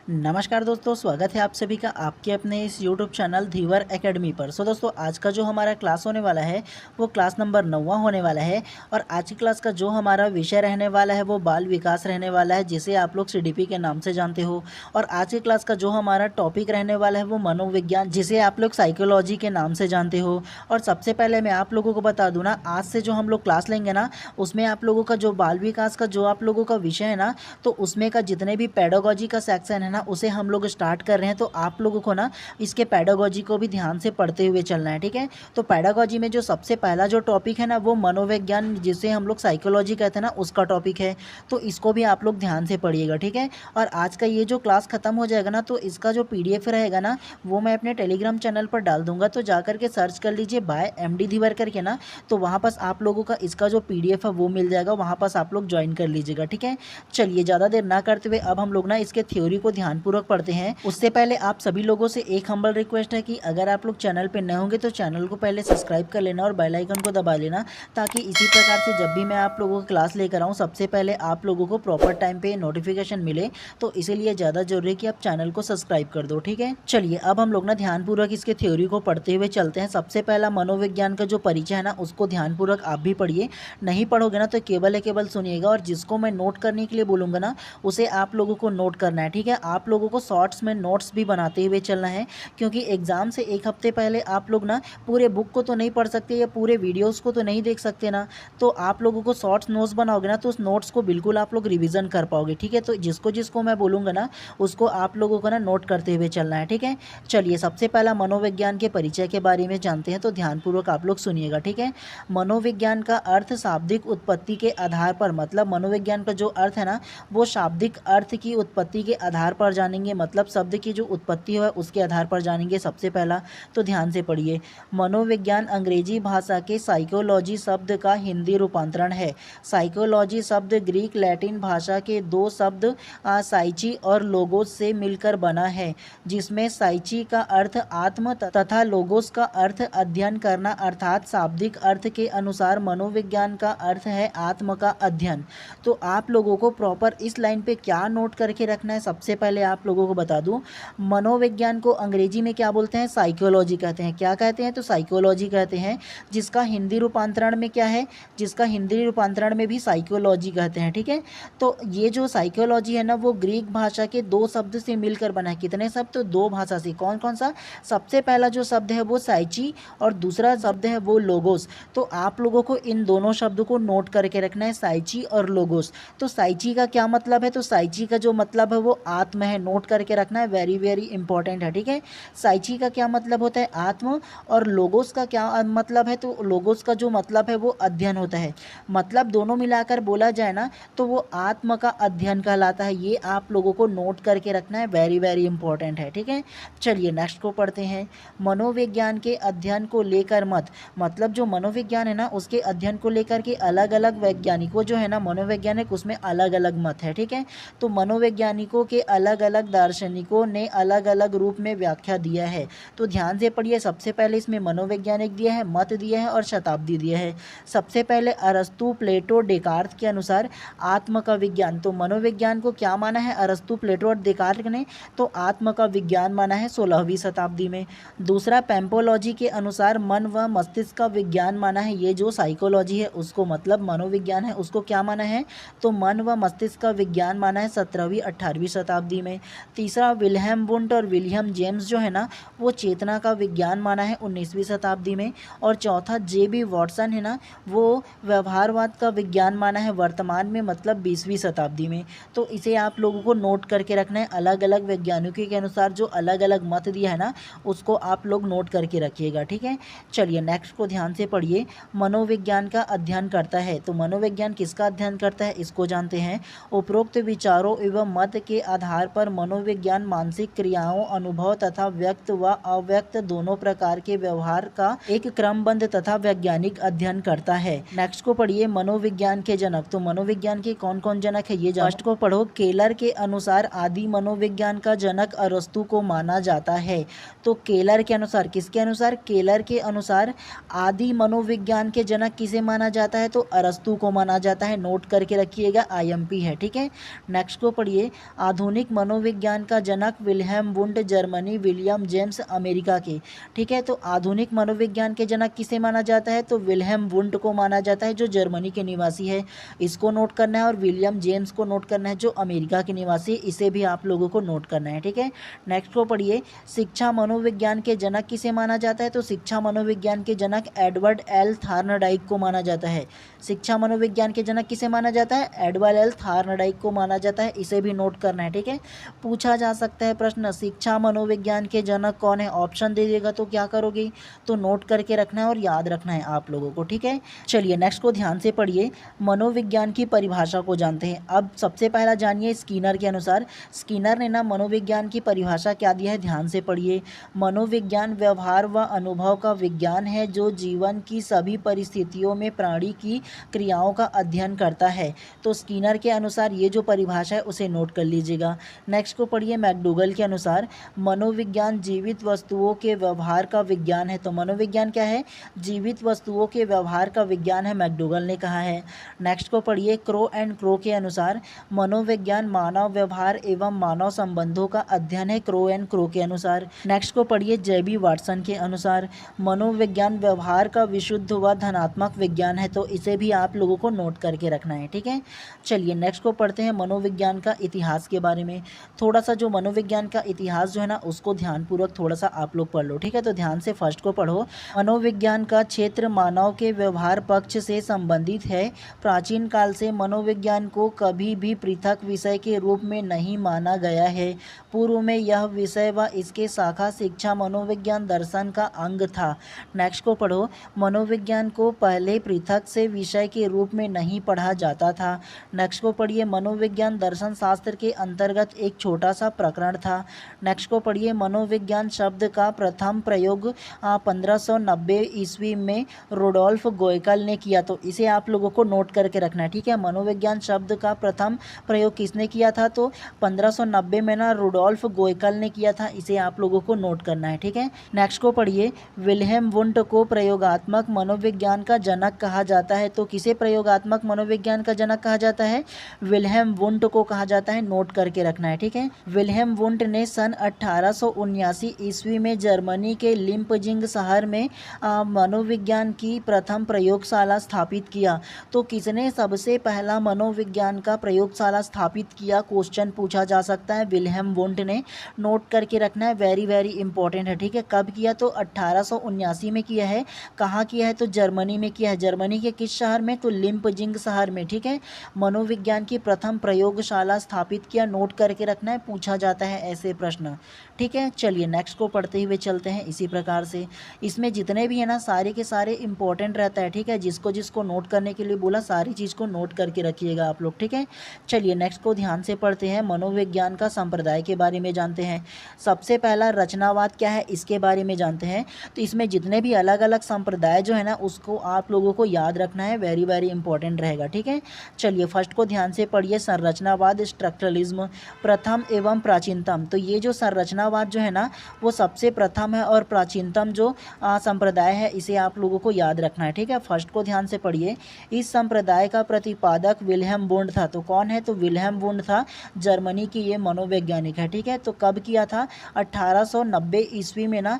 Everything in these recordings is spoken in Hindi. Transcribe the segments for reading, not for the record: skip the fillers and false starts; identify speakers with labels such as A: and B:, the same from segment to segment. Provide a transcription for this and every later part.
A: नमस्कार दोस्तों, स्वागत है आप सभी का आपके अपने इस YouTube चैनल धीवर एकेडमी पर। दोस्तों, आज का जो हमारा क्लास होने वाला है वो क्लास नंबर 9वां होने वाला है। और आज की क्लास का जो हमारा विषय रहने वाला है वो बाल विकास रहने वाला है, जिसे आप लोग CDP के नाम से जानते हो। और आज की क्लास का जो हमारा टॉपिक रहने वाला है वो मनोविज्ञान, जिसे आप लोग साइकोलॉजी के नाम से जानते हो। और सबसे पहले मैं आप लोगों को बता दूँ ना, आज से जो हम लोग क्लास लेंगे ना, उसमें आप लोगों का जो बाल विकास का जो आप लोगों का विषय है ना, तो उसमें का जितने भी पेडागोजी का सेक्शन है ना, उसे हम लोग स्टार्ट कर रहे हैं। तो आप लोगों को ना इसके पेडागोजी को भी ध्यान से पढ़ते हुए चलना है, ठीक है। तो पेडागोजी में जो सबसे पहला जो टॉपिक है ना वो मनोविज्ञान, जिसे हम लोग साइकोलॉजी कहते हैं ना, उसका टॉपिक है। तो इसको भी आप लोग ध्यान से पढ़िएगा, ठीक है। और आज का ये जो क्लास खत्म हो जाएगा ना, तो इसका जो PDF रहेगा ना वो मैं अपने टेलीग्राम चैनल पर डाल दूंगा। तो जाकर के सर्च कर लीजिए बाय MD धीवर करके ना, तो वहाँ पास आप लोगों का इसका जो PDF है वो मिल जाएगा, वहाँ पास आप लोग ज्वाइन कर लीजिएगा, ठीक है। चलिए ज़्यादा देर ना करते हुए अब हम लोग ना इसके थ्योरी को ध्यानपूर्वक पढ़ते हैं। उससे पहले आप सभी लोगों से एक हम्बल रिक्वेस्ट है कि अगर आप लोग चैनल पे नए होंगे तो चैनल को पहले सब्सक्राइब कर लेना और बेल आइकन को दबा लेना, ताकि इसी प्रकार से जब भी मैं आप लोगों को क्लास लेकर आऊँ सबसे पहले आप लोगों को प्रॉपर टाइम पे नोटिफिकेशन मिले। तो इसीलिए ज़्यादा जरूरी है कि आप चैनल को सब्सक्राइब कर दो, ठीक है। चलिए अब हम लोग ना ध्यानपूर्वक इसके थ्योरी को पढ़ते हुए चलते हैं। सबसे पहला मनोविज्ञान का जो परिचय है ना, उसको ध्यानपूर्वक आप भी पढ़िए। नहीं पढ़ोगे ना तो केवल सुनिएगा, और जिसको मैं नोट करने के लिए बोलूँगा ना उसे आप लोगों को नोट करना है, ठीक है। आप लोगों को शॉर्ट्स में नोट्स भी बनाते हुए चलना है, क्योंकि एग्जाम से एक हफ्ते पहले आप लोग ना पूरे बुक को तो नहीं पढ़ सकते या पूरे वीडियोस को तो नहीं देख सकते ना। तो आप लोगों को शॉर्ट्स नोट्स बनाओगे ना तो उस नोट्स को बिल्कुल आप लोग रिवीजन कर पाओगे, ठीक है। तो जिसको जिसको मैं बोलूँगा ना उसको आप लोगों को ना नोट करते हुए चलना है, ठीक है। चलिए सबसे पहला मनोविज्ञान के परिचय के बारे में जानते हैं, तो ध्यानपूर्वक आप लोग सुनिएगा, ठीक है। मनोविज्ञान का अर्थ शाब्दिक उत्पत्ति के आधार पर, मतलब मनोविज्ञान का जो अर्थ है ना वो शाब्दिक अर्थ की उत्पत्ति के आधार पर जानेंगे, मतलब शब्द की जो उत्पत्ति है उसके आधार पर जानेंगे सबसे पहला। तो ध्यान से पढ़िए। मनोविज्ञान अंग्रेजी भाषा के साइकोलॉजी शब्द का हिंदी रूपांतरण है। साइकोलॉजी शब्द ग्रीक लैटिन भाषा के दो शब्द साइची और लोगोस से मिलकर बना है, जिसमें साइची का अर्थ आत्म तथा लोगोस का अर्थ अध्ययन करना, अर्थात शाब्दिक अर्थ के अनुसार मनोविज्ञान का अर्थ है आत्म का अध्ययन। तो आप लोगों को प्रॉपर इस लाइन पे क्या नोट करके रखना है, सबसे पहले आप लोगों को बता दूं, मनोविज्ञान को अंग्रेजी में क्या बोलते हैं, साइकोलॉजी कहते हैं। क्या कहते हैं, तो साइकोलॉजी कहते हैं। जिसका हिंदी रूपांतरण में क्या है, जिसका हिंदी रूपांतरण में भी साइकोलॉजी कहते हैं, ठीक है। तो ये जो साइकोलॉजी है ना वो ग्रीक भाषा के दो शब्द से मिलकर बना है। कितने शब्द, तो दो भाषा से। कौन कौन सा, सबसे पहला जो शब्द है वो साइची और दूसरा शब्द है वो लोगोस। तो आप लोगों को इन दोनों शब्दों को नोट करके रखना है, साइची और लोगोस। तो साइची का क्या मतलब है, तो साइची का जो मतलब है वो आत्म है, नोट करके रखना है, वेरी वेरी इंपॉर्टेंट है, ठीक है। साइची का क्या मतलब होता है, आत्म। और लोगोस का क्या मतलब है, तो लोगोस का जो मतलब है वो अध्ययन होता है। मतलब दोनों मिलाकर बोला जाए ना तो वो आत्म का अध्ययन कहलाता है। ये आप लोगों को नोट करके रखना है, वेरी वेरी इंपॉर्टेंट है, ठीक है। चलिए नेक्स्ट को पढ़ते हैं। मनोविज्ञान के अध्ययन को लेकर मत, मतलब जो मनोविज्ञान है ना उसके अध्ययन को लेकर के अलग अलग वैज्ञानिकों जो है ना मनोवैज्ञानिक, उसमें अलग अलग मत है, ठीक है। तो मनोवैज्ञानिकों के अलग अलग दार्शनिकों ने अलग अलग रूप में व्याख्या दिया है। तो ध्यान से पढ़िए। सबसे पहले इसमें मनोवैज्ञानिक दिया है, मत दिया है और शताब्दी दिया है। सबसे पहले अरस्तु प्लेटो डेकार्त के अनुसार आत्म का विज्ञान। तो मनोविज्ञान को क्या माना है अरस्तु प्लेटो और डेकार्त ने, तो आत्म का विज्ञान माना है 16वीं शताब्दी में। दूसरा पैम्पोलॉजी के अनुसार मन व मस्तिष्क का विज्ञान माना है। ये जो साइकोलॉजी है उसको, मतलब मनोविज्ञान है उसको क्या माना है, तो मन व मस्तिष्क का विज्ञान माना है 17वीं 18वीं शताब्दी में। तीसरा विल्हेम वुंट और विलियम जेम्स जो है ना वो चेतना का विज्ञान माना है 19वीं शताब्दी में। और चौथा JB वॉटसन है ना वो व्यवहारवाद का विज्ञान माना है वर्तमान में, मतलब 20वीं शताब्दी में। तो इसे आप लोगों को नोट करके रखना है। अलग अलग वैज्ञानिकों के अनुसार जो अलग अलग मत दिया है ना उसको आप लोग नोट करके रखिएगा, ठीक है। चलिए नेक्स्ट को ध्यान से पढ़िए। मनोविज्ञान का अध्ययन करता है। तो मनोविज्ञान किसका अध्ययन करता है इसको जानते हैं। उपरोक्त विचारों एवं मत के आधार पर मनोविज्ञान मानसिक क्रियाओं, अनुभव तथा व्यक्त व अव्यक्त दोनों प्रकार के व्यवहार का एक क्रमबद्ध तथा वैज्ञानिक अध्ययन करता है। नेक्स्ट को पढ़िए। मनोविज्ञान के जनक। तो मनोविज्ञान के कौन कौन जनक है ये फर्स्ट को पढ़ो। केलर के अनुसार आदि मनोविज्ञान का जनक अरस्तु को माना जाता है। तो केलर के अनुसार, किसके अनुसार, केलर के अनुसार आदि मनोविज्ञान के जनक किसे माना जाता है, तो अरस्तु को माना जाता है। नोट करके रखिएगा, IMP है, ठीक है। नेक्स्ट को पढ़िए। आधुनिक मनोविज्ञान का जनक Wilhelm Wundt Germany, William James America के। ठीक है, तो आधुनिक मनोविज्ञान के जनक किसे माना जाता है, तो विल्हेम वुंड को माना जाता है जो जर्मनी के निवासी है, इसको नोट करना है। और विलियम जेम्स को नोट करना है जो अमेरिका के निवासी, इसे भी आप लोगों को नोट करना है। ठीक है, नेक्स्ट को पढ़िए। शिक्षा मनोविज्ञान के जनक किसे माना जाता है, तो शिक्षा मनोविज्ञान के जनक एडवर्ड एल थार्नडाइक को माना जाता है। शिक्षा मनोविज्ञान के जनक किसे माना जाता है, एडवर्ड एल थार्नडाइक को माना जाता है, इसे भी नोट करना है। ठीक है, पूछा जा सकता है प्रश्न, शिक्षा मनोविज्ञान के जनक कौन है, ऑप्शन दे देगा तो क्या करोगे, तो नोट करके रखना है और याद रखना है आप लोगों को। ठीक है, चलिए नेक्स्ट को ध्यान से पढ़िए। मनोविज्ञान की परिभाषा को जानते हैं। अब सबसे पहला जानिए स्किनर के अनुसार। स्किनर ने ना मनोविज्ञान की परिभाषा क्या दिया है, ध्यान से पढ़िए। मनोविज्ञान व्यवहार व अनुभव का विज्ञान है जो जीवन की सभी परिस्थितियों में प्राणी की क्रियाओं का अध्ययन करता है। तो स्किनर के अनुसार ये जो परिभाषा है उसे नोट कर लीजिएगा। नेक्स्ट को पढ़िए मैकडूगल के अनुसार। मनोविज्ञान जीवित वस्तुओं के व्यवहार का विज्ञान है। तो मनोविज्ञान क्या है, जीवित वस्तुओं के व्यवहार का विज्ञान है, मैकडूगल ने कहा है। नेक्स्ट को पढ़िए क्रो एंड क्रो के अनुसार। मनोविज्ञान मानव व्यवहार एवं मानव संबंधों का अध्ययन है, क्रो एंड क्रो के अनुसार। नेक्स्ट को पढ़िए जेबी वाटसन के अनुसार। मनोविज्ञान व्यवहार का विशुद्ध व धनात्मक विज्ञान है। तो इसे भी आप लोगों को नोट करके रखना है। ठीक है, चलिए नेक्स्ट को पढ़ते हैं मनोविज्ञान का इतिहास के बारे में। थोड़ा सा जो मनोविज्ञान का इतिहास जो है ना उसको ध्यानपूर्वक थोड़ा सा आप लोग पढ़ लो। ठीक है, तो ध्यान से फर्स्ट को पढ़ो। मनोविज्ञान का क्षेत्र मानव के व्यवहार पक्ष से संबंधित है। प्राचीन काल से मनोविज्ञान को कभी भी पृथक विषय के रूप में नहीं माना गया है। पूर्व में यह विषय व इसके शाखा शिक्षा मनोविज्ञान दर्शन का अंग था। नेक्स्ट को पढ़ो। मनोविज्ञान को पहले पृथक से विषय के रूप में नहीं पढ़ा जाता था। नेक्स्ट को पढ़िए मनोविज्ञान दर्शन शास्त्र के अंतर्गत एक छोटा सा प्रकरण था। नेक्स्ट को पढ़िए मनोविज्ञान शब्द का प्रथम प्रयोग 1590 ईस्वी में रुडोल्फ गोयकल ने किया। तो इसे आप लोगों को नोट करके रखना है। ठीक है, मनोविज्ञान शब्द का प्रथम प्रयोग किसने किया था, तो 1590 में ना रुडोल्फ गोयकल ने किया था, इसे आप लोगों को नोट करना है। ठीक है, नेक्स्ट को पढ़िए। विल्हेम वुंड को प्रयोगात्मक मनोविज्ञान का जनक कहा जाता है। तो किसे प्रयोगात्मक मनोविज्ञान का जनक कहा जाता है, विल्हेम वुंड को कहा जाता है, नोट करके रखना है। ठीक है, विल्हेम वुंड ने सन 1879 ईस्वी में जर्मनी के लिम्पजिंग शहर में मनोविज्ञान की प्रथम प्रयोगशाला स्थापित किया। तो किसने सबसे पहला मनोविज्ञान का प्रयोगशाला स्थापित किया, क्वेश्चन पूछा जा सकता है, विल्हेम वुंड ने, नोट करके रखना है, वेरी वेरी इंपॉर्टेंट है। ठीक है, कब किया, तो 1879 में किया है। कहाँ किया है, तो जर्मनी में किया है। जर्मनी के किस शहर में, तो लिम्पजिंग शहर में। ठीक है, मनोविज्ञान की प्रथम प्रयोगशाला स्थापित किया, नोट करके रखना है, पूछा जाता है ऐसे प्रश्न। ठीक है, चलिए नेक्स्ट को पढ़ते हुए चलते हैं। इसी प्रकार से इसमें जितने भी है ना सारे के सारे इंपॉर्टेंट रहता है। ठीक है, जिसको जिसको नोट करने के लिए बोला सारी चीज़ को नोट करके रखिएगा आप लोग। ठीक है, चलिए नेक्स्ट को ध्यान से पढ़ते हैं। मनोविज्ञान का संप्रदाय के बारे में जानते हैं। सबसे पहला रचनावाद क्या है, इसके बारे में जानते हैं। तो इसमें जितने भी अलग अलग संप्रदाय जो है ना उसको आप लोगों को याद रखना है, वेरी वेरी इंपॉर्टेंट रहेगा। ठीक है, चलिए फर्स्ट को ध्यान से पढ़िए। संरचनावाद, स्ट्रक्चरलिज्म, प्रथम एवं प्राचीनतम। तो ये जो संरचनावाद जो है ना वो सबसे प्रथम है और प्राचीनतम जो संप्रदाय है इसे आप लोगों को याद रखना है। ठीक है, फर्स्ट को ध्यान से पढ़िए। इस संप्रदाय का प्रतिपादक विल्हेम वुंड था। तो कौन है, तो विल्हेम वुंड था, जर्मनी की ये मनोवैज्ञानिक है। ठीक है, तो कब किया था, 1890 ईस्वी में ना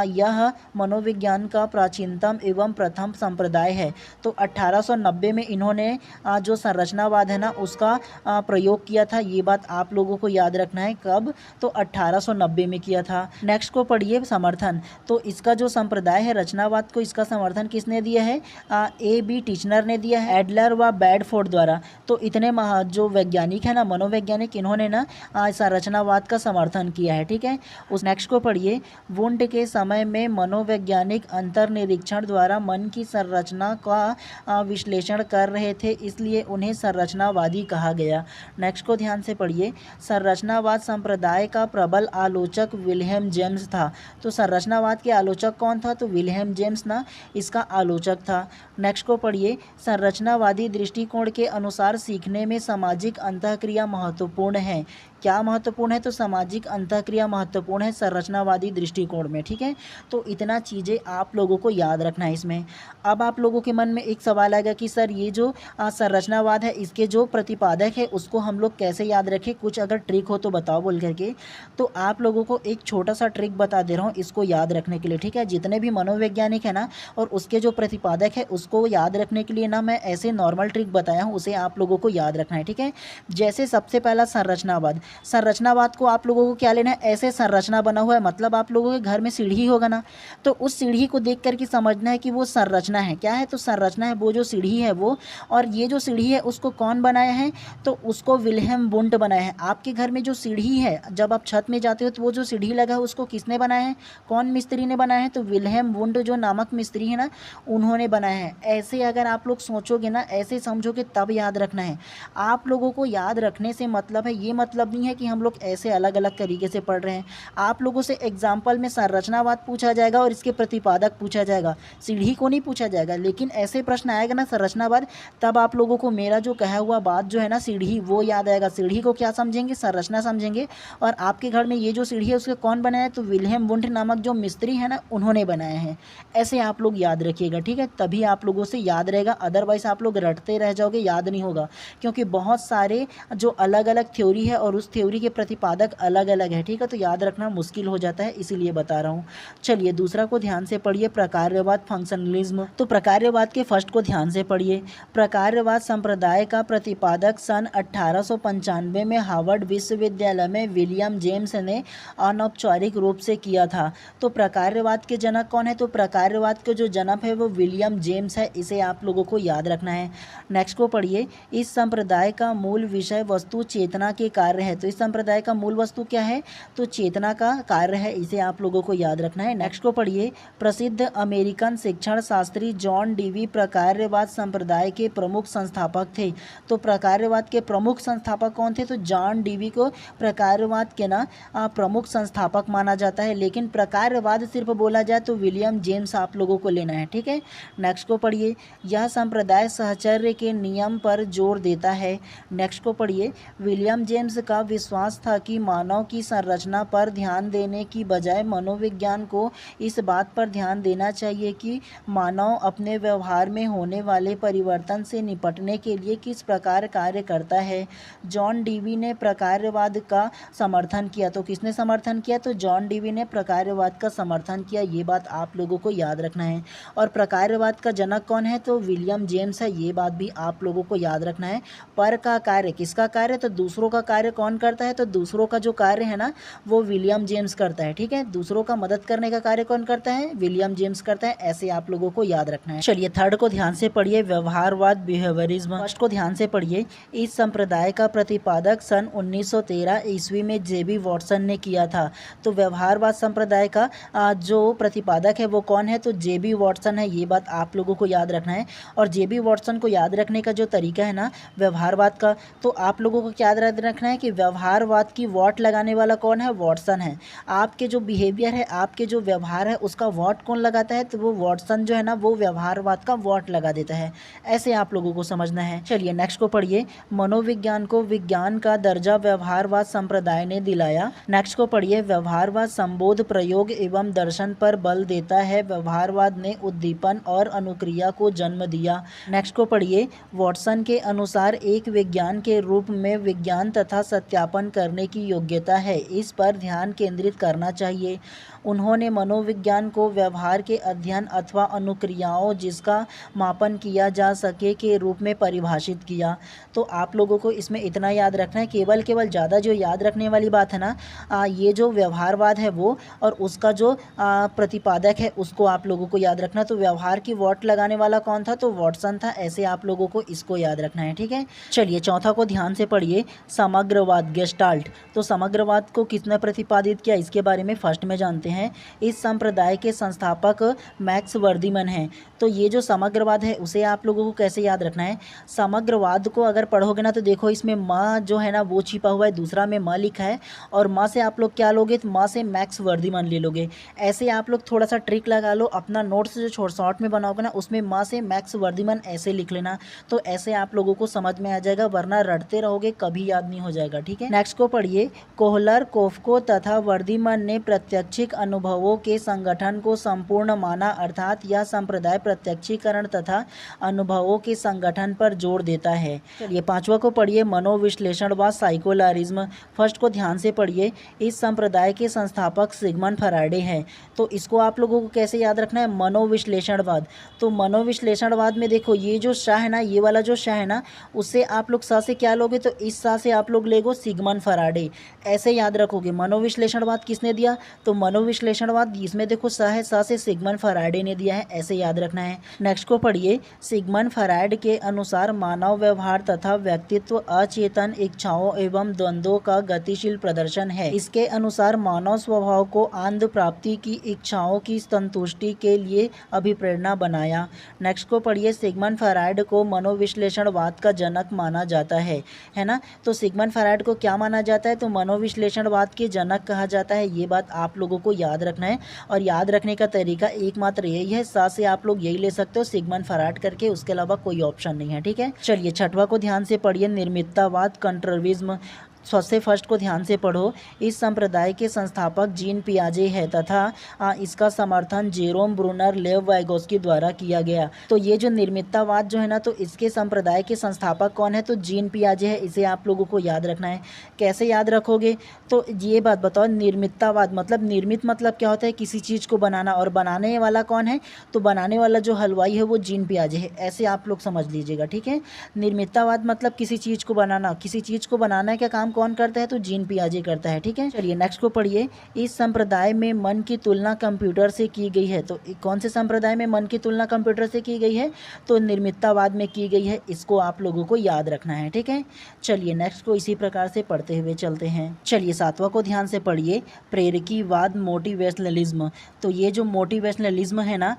A: यह मनोविज्ञान का प्राचीनतम एवं प्रथम संप्रदाय है। तो 1890 में इन्होंने जो संरचनावाद है ना उसका प्रयोग किया था। ये बात आप लोगों को याद रखना है, कब, तो 1890 में किया था। नेक्स्ट को पढ़िए समर्थन। तो इसका जो संप्रदाय है रचनावाद को, इसका समर्थन किसने दिया है, A.B. टिचनर ने दिया है, एडलर व बैडफोर्ड द्वारा। तो इतने जो वैज्ञानिक है ना मनोवैज्ञानिक, इन्होंने ना संरचनावाद का समर्थन किया है। ठीक है, उस नेक्स्ट को पढ़िए। वुंड के समय में मनोवैज्ञानिक अंतर्निरीक्षण द्वारा मन की संरचना का विश्लेषण कर रहे थे, इसलिए उन्हें संरचनावादी कहा गया। नेक्स्ट को ध्यान से पढ़िए। संरचनावाद संप्रदाय का प्रबल आलोचक विल्हेम जेम्स था। तो संरचनावाद के आलोचक कौन था, तो विल्हेम जेम्स ना इसका आलोचक था। नेक्स्ट को पढ़िए। संरचनावादी दृष्टिकोण के अनुसार सीखने में सामाजिक अंतःक्रिया महत्वपूर्ण है। क्या महत्वपूर्ण है, तो सामाजिक अंतःक्रिया महत्वपूर्ण है संरचनावादी दृष्टिकोण में। ठीक है, तो इतना चीज़ें आप लोगों को याद रखना है इसमें। अब आप लोगों के मन में एक सवाल आएगा कि सर ये जो संरचनावाद है इसके जो प्रतिपादक है उसको हम लोग कैसे याद रखें, कुछ अगर ट्रिक हो तो बताओ बोल करके। तो आप लोगों को एक छोटा सा ट्रिक बता दे रहा हूँ इसको याद रखने के लिए। ठीक है, जितने भी मनोवैज्ञानिक है ना और उसके जो प्रतिपादक है उसको याद रखने के लिए ना मैं ऐसे नॉर्मल ट्रिक बताया हूँ, उसे आप लोगों को याद रखना है। ठीक है, जैसे सबसे पहला संरचनावाद। संरचनावाद को आप लोगों को क्या लेना है, ऐसे संरचना बना हुआ है, मतलब आप लोगों के घर में सीढ़ी होगा ना, तो उस सीढ़ी को देख करके समझना है कि वो संरचना है। क्या है, तो संरचना है वो जो सीढ़ी है वो। और ये जो सीढ़ी है उसको कौन बनाया है, तो उसको विल्हेम वुंड बनाया है। आपके घर में जो सीढ़ी है जब आप छत में जाते हो तो वो जो सीढ़ी लगा है उसको किसने बनाया है, कौन मिस्त्री ने बनाया है, तो विल्हेम वुंड जो नामक मिस्त्री है ना उन्होंने बनाया है। ऐसे अगर आप लोग सोचोगे ना, ऐसे समझोगे, तब याद रखना है। आप लोगों को याद रखने से मतलब है, ये मतलब नहीं है कि हम लोग ऐसे अलग अलग तरीके से पढ़ रहे हैं। आप लोगों से एग्जाम्पल में संरचनावाद पूछा जाएगा और इसके प्रतिपादक पूछा जाएगा, सीढ़ी को नहीं पूछा जाएगा। लेकिन ऐसे प्रश्न आएगा ना संरचनावाद, तब आप लोगों को मेरा जो कहा हुआ बात जो है ना सीढ़ी, वो याद आएगा। सीढ़ी को क्या समझेंगे, संरचना समझेंगे। और आपके घर में ये जो सीढ़ी है उसके कौन बनाया है, तो विल्हेम वुंड नामक जो मिस्त्री है ना उन्होंने बनाया है। ऐसे आप लोग याद रखिएगा। ठीक है, तभी आप लोगों से याद रहेगा, अदरवाइज आप लोग रटते रह जाओगे, याद नहीं होगा। क्योंकि बहुत सारे जो अलग अलग थ्योरी है और उस थ्योरी के प्रतिपादक अलग अलग है। ठीक है, तो याद रखना मुश्किल हो जाता है, इसीलिए बता रहा हूँ। चलिए दूसरा को ध्यान से पढ़िए, प्रकार्यवाद फंक्शनलिज्म। तो प्रकार्यवाद के फर्स्ट को ध्यान से पढ़िए। प्रकार्यवाद संप्रदाय का प्रतिपादक सन 1895 में हार्वर्ड विश्वविद्यालय में विलियम जेम्स ने अनौपचारिक रूप से किया था। तो प्रकार्यवाद के जनक कौन है, तो प्रकार्यवाद के जो जनक है वो विलियम जेम्स है, इसे आप लोगों को याद रखना है। नेक्स्ट को पढ़िए। इस संप्रदाय का मूल विषय वस्तु चेतना के कार्य है। तो इस संप्रदाय का मूल वस्तु क्या है, तो चेतना का कार्य है, इसे आप लोगों को याद रखना है। नेक्स्ट को पढ़िए। प्रसिद्ध अमेरिकन शिक्षण शास्त्री जॉन डीवी प्रकार्यवाद संप्रदाय के प्रमुख संस्थापक थे। तो प्रकार्यवाद के प्रमुख संस्थापक कौन थे, तो जॉन डीवी को प्रकार्यवाद के ना प्रमुख संस्थापक माना जाता है। लेकिन प्रकार्यवाद सिर्फ बोला जाए तो विलियम जेम्स आप लोगों को लेना है। ठीक है, नेक्स्ट को पढ़िए। यह संप्रदाय सहचर्य के नियम पर जोर देता है। नेक्स्ट को पढ़िए। विलियम जेम्स का विश्वास था कि मानव की संरचना पर ध्यान देने की बजाय मनोविज्ञान को इस बात पर ध्यान देना चाहिए कि मानव अपने व्यवहार में होने वाले परिवर्तन से निपटने के लिए किस प्रकार कार्य करता है। जॉन डीवी ने प्रकार्यवाद का समर्थन किया। तो किसने समर्थन किया, तो जॉन डीवी ने प्रकार्यवाद का समर्थन किया। ये बात आप लोगों को याद रखना है। और प्रकार्यवाद का जनक कौन है, तो विलियम जेम्स है, ये बात भी आप लोगों को याद रखना है। पर का कार्य किसका कार्य, तो दूसरों का कार्य कौन करता है, तो दूसरों का जो कार्य है ना वो विलियम जेम्स करता है। ठीक है, दूसरों का मदद करने का कार्य कौन करता है, विलियम जेम्स करता है। ऐसे आप लोगों को याद रखना है। चलिए थर्ड को ध्यान से पढ़िए, व्यवहारवाद बिहेवियरिज्म। फर्स्ट को ध्यान से पढ़िए। इस संप्रदाय का प्रतिपादक सन 1913 ईस्वी में जेबी वॉटसन ने किया था। तो व्यवहारवाद संप्रदाय का जो प्रतिपादक है वो कौन है, तो जेबी वॉटसन है। ये बात आप लोगों को याद रखना है। और जेबी वॉटसन को याद रखने का जो तरीका है ना व्यवहारवाद का, तो आप लोगों को क्या याद रखना है कि व्यवहारवाद की वॉट लगाने वाला कौन है, वॉटसन है। आपके जो बिहेवियर है, आपके जो व्यवहार है उसका वॉट कौन लगाता है, तो वो वॉटसन जो है ना वो व्यवहारवाद का वॉट लगा देता है। ऐसे आप लोगों को समझना है। चलिए नेक्स्ट को पढ़िए। मनोविज्ञान को विज्ञान का दर्जा व्यवहारवाद संप्रदाय ने दिलाया। नेक्स्ट को पढ़िए। व्यवहारवाद संबोध प्रयोग एवं दर्शन पर बल देता है। व्यवहारवाद ने उद्दीपन और अनुक्रिया को जन्म दिया। नेक्स्ट को पढ़िए। वॉटसन के अनुसार एक विज्ञान के रूप में विज्ञान तथा सत्यापन करने की योग्यता है, इस पर ध्यान केंद्रित करना चाहिए। उन्होंने मनोविज्ञान को व्यवहार के अध्ययन अथवा अनुक्रियाओं जिसका मापन किया जा सके के रूप में परिभाषित किया। तो आप लोगों को इसमें इतना याद रखना है, केवल ज़्यादा जो याद रखने वाली बात है ना ये जो व्यवहारवाद है वो, और उसका जो प्रतिपादक है उसको आप लोगों को याद रखना। तो व्यवहार की वॉट लगाने वाला कौन था, तो वॉटसन था। ऐसे आप लोगों को इसको याद रखना है। ठीक है, चलिए चौथा को ध्यान से पढ़िए। समग्रवाद गेस्टाल्ट। तो समग्रवाद को किसने प्रतिपादित किया, इसके बारे में फर्स्ट में जानते हैं। हैं इस संप्रदाय के संस्थापक मैक्स वर्दीमन हैं। तो ये जो समग्रवाद है उसे आप लोगों को कैसे याद रखना है। समग्रवाद को अगर पढ़ोगे ना तो देखो इसमें म जो है ना वो छिपा हुआ है, दूसरा में म लिखा है और म से आप लोग क्या लोगे, तो म से मैक्स वर्दीमन ले लोगे। ऐसे आप लोग थोड़ा सा ट्रिक लगा लो, अपना नोट्स जो शॉर्ट में बनाओगे ना उसमें म से मैक्स वर्दीमन ऐसे लिख लेना, तो ऐसे आप लोगों को समझ में आ जाएगा, वरना रटते रहोगे कभी याद नहीं हो जाएगा। ठीक है, नेक्स्ट को पढ़िए। कोहलर, कोफ्को तथा वर्दीमन ने प्रत्यक्षिक अनुभवों के संगठन को संपूर्ण माना, अर्थात यह संप्रदाय प्रत्यक्षीकरण तथा अनुभवों के संगठन पर जोर देता है। चलिए पांचवा को पढ़िए, मनोविश्लेषणवाद साइकोलारिज्म। फर्स्ट को ध्यान से पढ़िए। इस संप्रदाय के संस्थापक सिगमंड फ्रायडे हैं। तो इसको आप लोगों को कैसे याद रखना है, मनोविश्लेषणवाद। तो मनोविश्लेषणवाद में देखो ये जो शाह है ना, ये वाला जो शाह है ना, उससे आप लोग सा से क्या लोगे, तो इस सा से आप लोग लेगो सिगमंड फ्रायडे, ऐसे याद रखोगे। मनोविश्लेषणवाद किसने दिया, तो मनोविश्लेषणवाद इसमें देखो सा है, सा से सिगमंड फ्रायडे ने दिया है, ऐसे याद रखना है। नेक्स्ट को पढ़िए। सिगमंड फ्रायड के अनुसार मानव व्यवहार तथा व्यक्तित्व अचेतन इच्छाओं एवं द्वंद्वों का गतिशील प्रदर्शन है। इसके अनुसार मानव स्वभाव को आनंद प्राप्ति की इच्छाओं की संतुष्टि के लिए अभिप्रेरणा बनाया। नेक्स्ट को पढ़िए। सिगमंड फ्रायड को मनोविश्लेषणवाद का जनक माना जाता है ना। तो सिगमंड फ्रायड को क्या माना जाता है, तो मनोविश्लेषणवाद के जनक कहा जाता है। ये बात आप लोगों को याद रखना है और याद रखने का तरीका एकमात्र यही है, सा से आप लोग यही ले सकते हो सिगमंड फ्रायड करके, उसके अलावा कोई ऑप्शन नहीं है। ठीक है, चलिए छठवा को ध्यान से पढ़िए। निर्मिततावाद कंट्रविज्म। सबसे फर्स्ट को ध्यान से पढ़ो। इस संप्रदाय के संस्थापक जीन पियाजे है तथा इसका समर्थन जेरोम ब्रूनर लेव वाइगोस्की द्वारा किया गया। तो ये जो निर्मिततावाद जो है ना, तो इसके संप्रदाय के संस्थापक कौन है, तो जीन पियाजे है। इसे आप लोगों को याद रखना है। कैसे याद रखोगे, तो ये बात बताओ। निर्मिततावाद मतलब निर्मित मतलब क्या होता है, किसी चीज़ को बनाना, और बनाने वाला कौन है, तो बनाने वाला जो हलवाई है वो जीन पियाजे है, ऐसे आप लोग समझ लीजिएगा। ठीक है, निर्मिततावाद मतलब किसी चीज़ को बनाना, किसी चीज़ को बनाना का काम कौन करता है, तो जीन पियाजे करता है। ठीक है, चलिए नेक्स्ट को पढ़िए। इस संप्रदाय में मन की तुलना कंप्यूटर से की गई है। तो कौन से संप्रदाय में मन की तुलना कंप्यूटर से की गई है, तो निर्मिततावाद में की गई है। इसको आप लोगों को याद रखना है। ठीक है, चलिए नेक्स्ट को इसी प्रकार से पढ़ते हुए चलते हैं। चलिए सातवां को ध्यान से पढ़िए। प्रेरकीवाद मोटिवेशनलिज्म। तो ये जो मोटिवेशनलिज्म है ना,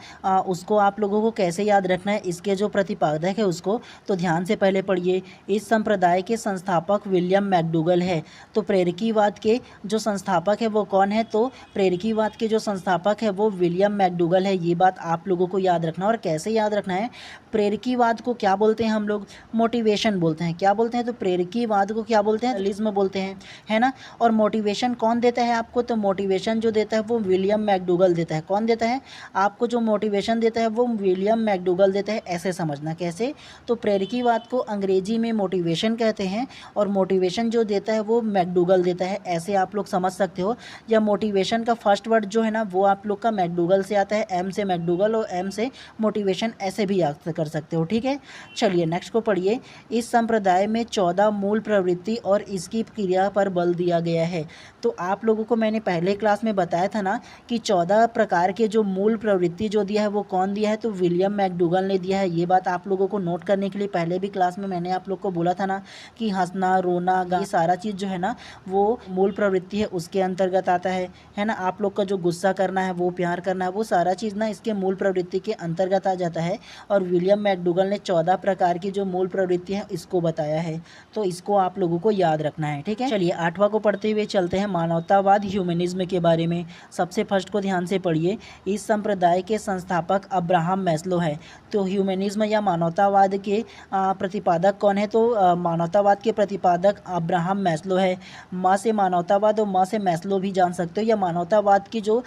A: उसको आप लोगों को कैसे याद रखना है, इसके जो प्रतिपादक है उसको तो ध्यान से पहले पढ़िए। इस संप्रदाय के संस्थापक विलियम मैकडूगल है। तो प्रेरकीवाद के जो संस्थापक है वो कौन है, तो प्रेरकीवाद के जो संस्थापक है वो विलियम मैकडूगल है। ये बात आप लोगों को याद रखना। और कैसे याद रखना है, प्रेरकीवाद को क्या बोलते हैं हम लोग, मोटिवेशन बोलते हैं। क्या बोलते हैं, तो प्रेरकीवाद को क्या बोलते हैं, लिज्म बोलते हैं, है ना। और मोटिवेशन कौन देता है आपको, तो मोटिवेशन जो देता है वो विलियम मैकडूगल देता है। कौन देता है आपको, जो मोटिवेशन देता है वो विलियम मैकडूगल देता है, ऐसे समझना। कैसे, तो प्रेरकीवाद को अंग्रेजी में मोटिवेशन कहते हैं और मोटिवेशन जो देता है वो मैकडूगल देता है, ऐसे आप लोग समझ सकते हो। या मोटिवेशन का फर्स्ट वर्ड जो है ना वो आप लोग का मैकडूगल से आता है, एम से मैकडूगल और एम से मोटिवेशन, ऐसे भी याद कर सकते हो। ठीक है, चलिए नेक्स्ट को पढ़िए। इस संप्रदाय में 14 मूल प्रवृत्ति और इसकी क्रिया पर बल दिया गया है। तो आप लोगों को मैंने पहले क्लास में बताया था ना कि 14 प्रकार के जो मूल प्रवृत्ति जो दिया है वो कौन दिया है, तो विलियम मैकडूगल ने दिया है। ये बात आप लोगों को नोट करने के लिए पहले भी क्लास में मैंने आप लोग को बोला था ना कि हंसना, रोना, ये सारा चीज़ जो है ना वो मूल प्रवृत्ति है, उसके अंतर्गत आता है ना। आप लोग का जो गुस्सा करना है, वो प्यार करना है, वो सारा चीज़ ना इसके मूल प्रवृत्ति के अंतर्गत आ जाता है। और विलियम मैकडूगल ने 14 प्रकार की जो मूल प्रवृत्ति है इसको बताया है, तो इसको आप लोगों को याद रखना है। ठीक है, चलिए आठवां को पढ़ते हुए चलते हैं। मानवतावाद ह्यूमनिज्म के बारे में सबसे फर्स्ट को ध्यान से पढ़िए। इस संप्रदाय के संस्थापक अब्राहम मैस्लो है। तो ह्यूमनिज्म या मानवतावाद के प्रतिपादक कौन है, तो मानवतावाद के प्रतिपादक अब्राहम मैस्लो है। माँ से मानवतावाद और माँ से मैस्लो भी जान सकते हो। या मानवतावाद की जो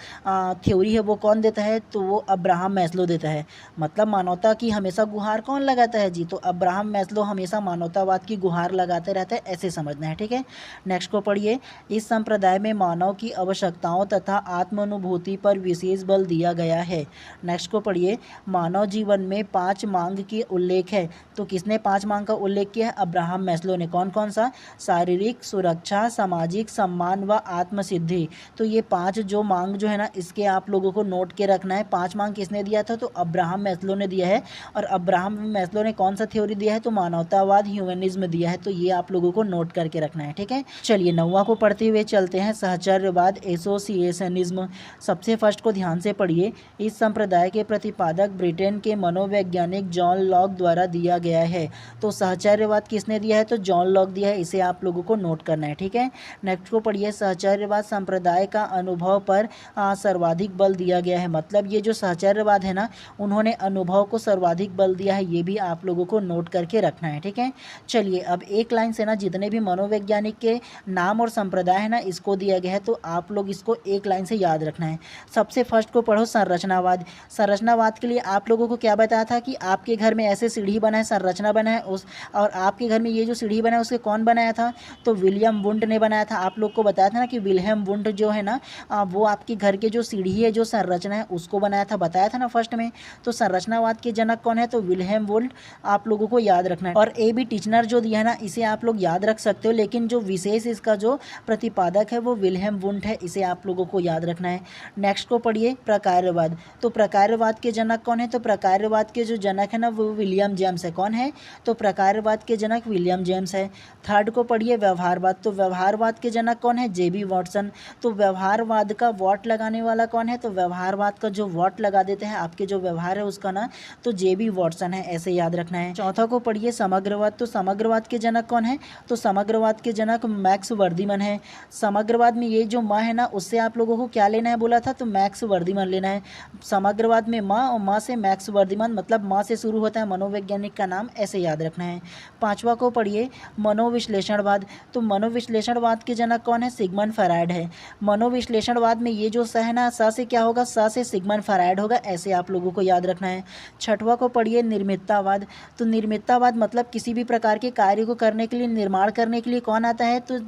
A: थ्योरी है वो कौन देता है, तो वो अब्राहम मैस्लो देता है। मतलब मानवता की हमेशा गुहार कौन लगाता है जी, तो अब्राहम मैस्लो हमेशा मानवतावाद की गुहार लगाते रहता है, ऐसे समझना है। ठीक है, नेक्स्ट को पढ़िए। इस संप्रदाय में मानव की आवश्यकताओं तथा आत्मानुभूति पर विशेष बल दिया गया है। नेक्स्ट को पढ़िए। मानव जीवन में 5 मांग की उल्लेख है। तो किसने 5 मांग का उल्लेख किया है, अब्राहम मैस्लो ने। कौन कौन सा, शारीरिक सुरक्षा, सामाजिक सम्मान व आत्मसिद्धि। तो ये 5 जो मांग जो है ना इसके आप लोगों को नोट के रखना है। 5 मांग किसने दिया था, तो अब्राहम मैस्लो ने दिया है। और अब्राहम मैस्लो ने कौन सा थ्योरी दिया है, तो मानवतावाद ह्यूमनिज्म दिया है। तो ये आप लोगों को नोट करके रखना है, ठीक है। चलिए 9वां को पढ़ते हुए चलते हैं। सहचर्यवाद एसोसिएशनिज्म, सबसे फर्स्ट को ध्यान से पढ़िए। इस संप्रदाय के प्रतिपादक ब्रिटेन के मनोवैज्ञानिक जॉन लॉक द्वारा दिया गया है। तो सहचर्यवाद किसने दिया है, तो जॉन लॉक दिया है। इसे आप लोगों को नोट करना है, ठीक है। नेक्स्ट को पढ़िए। सहचर्यवाद संप्रदाय का अनुभव पर सर्वाधिक बल दिया गया है। मतलब ये जो सहचर्यवाद है ना, उन्होंने अनुभव को सर्वाधिक बल दिया है। ये भी आप लोगों को नोट करके रखना है, ठीक है। चलिए अब एक लाइन से ना जितने भी मनोवैज्ञानिक के नाम और संप्रदाय है ना, इसको दिया गया है, तो आप लोग इसको एक लाइन से याद रखना है। सबसे फर्स्ट को पढ़ो संरचनावाद। संरचनावाद के लिए आप लोगों को क्या बताया था कि आपके घर में ऐसे सीढ़ी बना है, संरचना बना है उस, और आपके घर में ये जो सीढ़ी बना है उसके कौन बनाया था, तो विलियम वुंड ने बनाया था। आप लोग को बताया था ना कि विल्हेम वुंड जो है ना, वो आपके घर के जो सीढ़ी है, जो संरचना है, उसको बनाया था, बताया था ना फर्स्ट में। तो संरचनावाद के जनक कौन है, तो विल्हेम वुंड आप लोगों को याद रखना है। और A.B. टिचनर जो दिया है ना, इसे आप लोग याद रख सकते हो, लेकिन जो विशेष इसका जो प्रतिपादक है वो विल्हेम वुंड है। इसे आप लोगों को याद रखना है। नेक्स्ट को पढ़िए प्रकार्यवाद। तो प्रकार्यवाद के जनक कौन है, तो प्रकार्यवाद के जो जनक है ना, वो विलियम जेम्स है। कौन है, तो प्रकार्यवाद के जनक विलियम जेम्स है। थर्ड को पढ़िए व्यवहारवाद। तो व्यवहारवाद के जनक कौन है, J.B. वॉटसन। तो व्यवहारवाद का वॉट लगाने वाला कौन है, तो व्यवहारवाद का जो वॉट लगा देते हैं आपके जो व्यवहार है उसका ना, तो J.B. वॉटसन है। ऐसे याद रखना है। चौथा को पढ़िए समग्रवाद। तो समग्रवाद के जनक कौन है, तो समग्रवाद के जनक मैक्स वर्दीमन है। समग्रवाद में ये जो माँ है ना, उससे आप लोगों को क्या लेना है बोला था, तो मैक्स वर्दीमन लेना है। समग्रवाद में माँ और माँ से मैक्स वर्दीमन, मतलब माँ से शुरू होता है मनोवैज्ञानिक का नाम, ऐसे याद रखना है। पांचवा को पढ़िए मनोविश्लेषणवाद। तो मनोविश्लेषणवाद के जनक कौन है, सिगमंड फ्रायड है। मनोविश्लेषणवाद में ये जो स है ना, स से क्या होगा, स से सिगमंड फ्रायड होगा। ऐसे आप लोगों को याद रखना है। छठवा को पढ़िए निर्मिततावाद। तो निर्मिततावाद मतलब किसी भी प्रकार के कार्य को करने के लिए, निर्माण करने के लिए कौन आता है, तो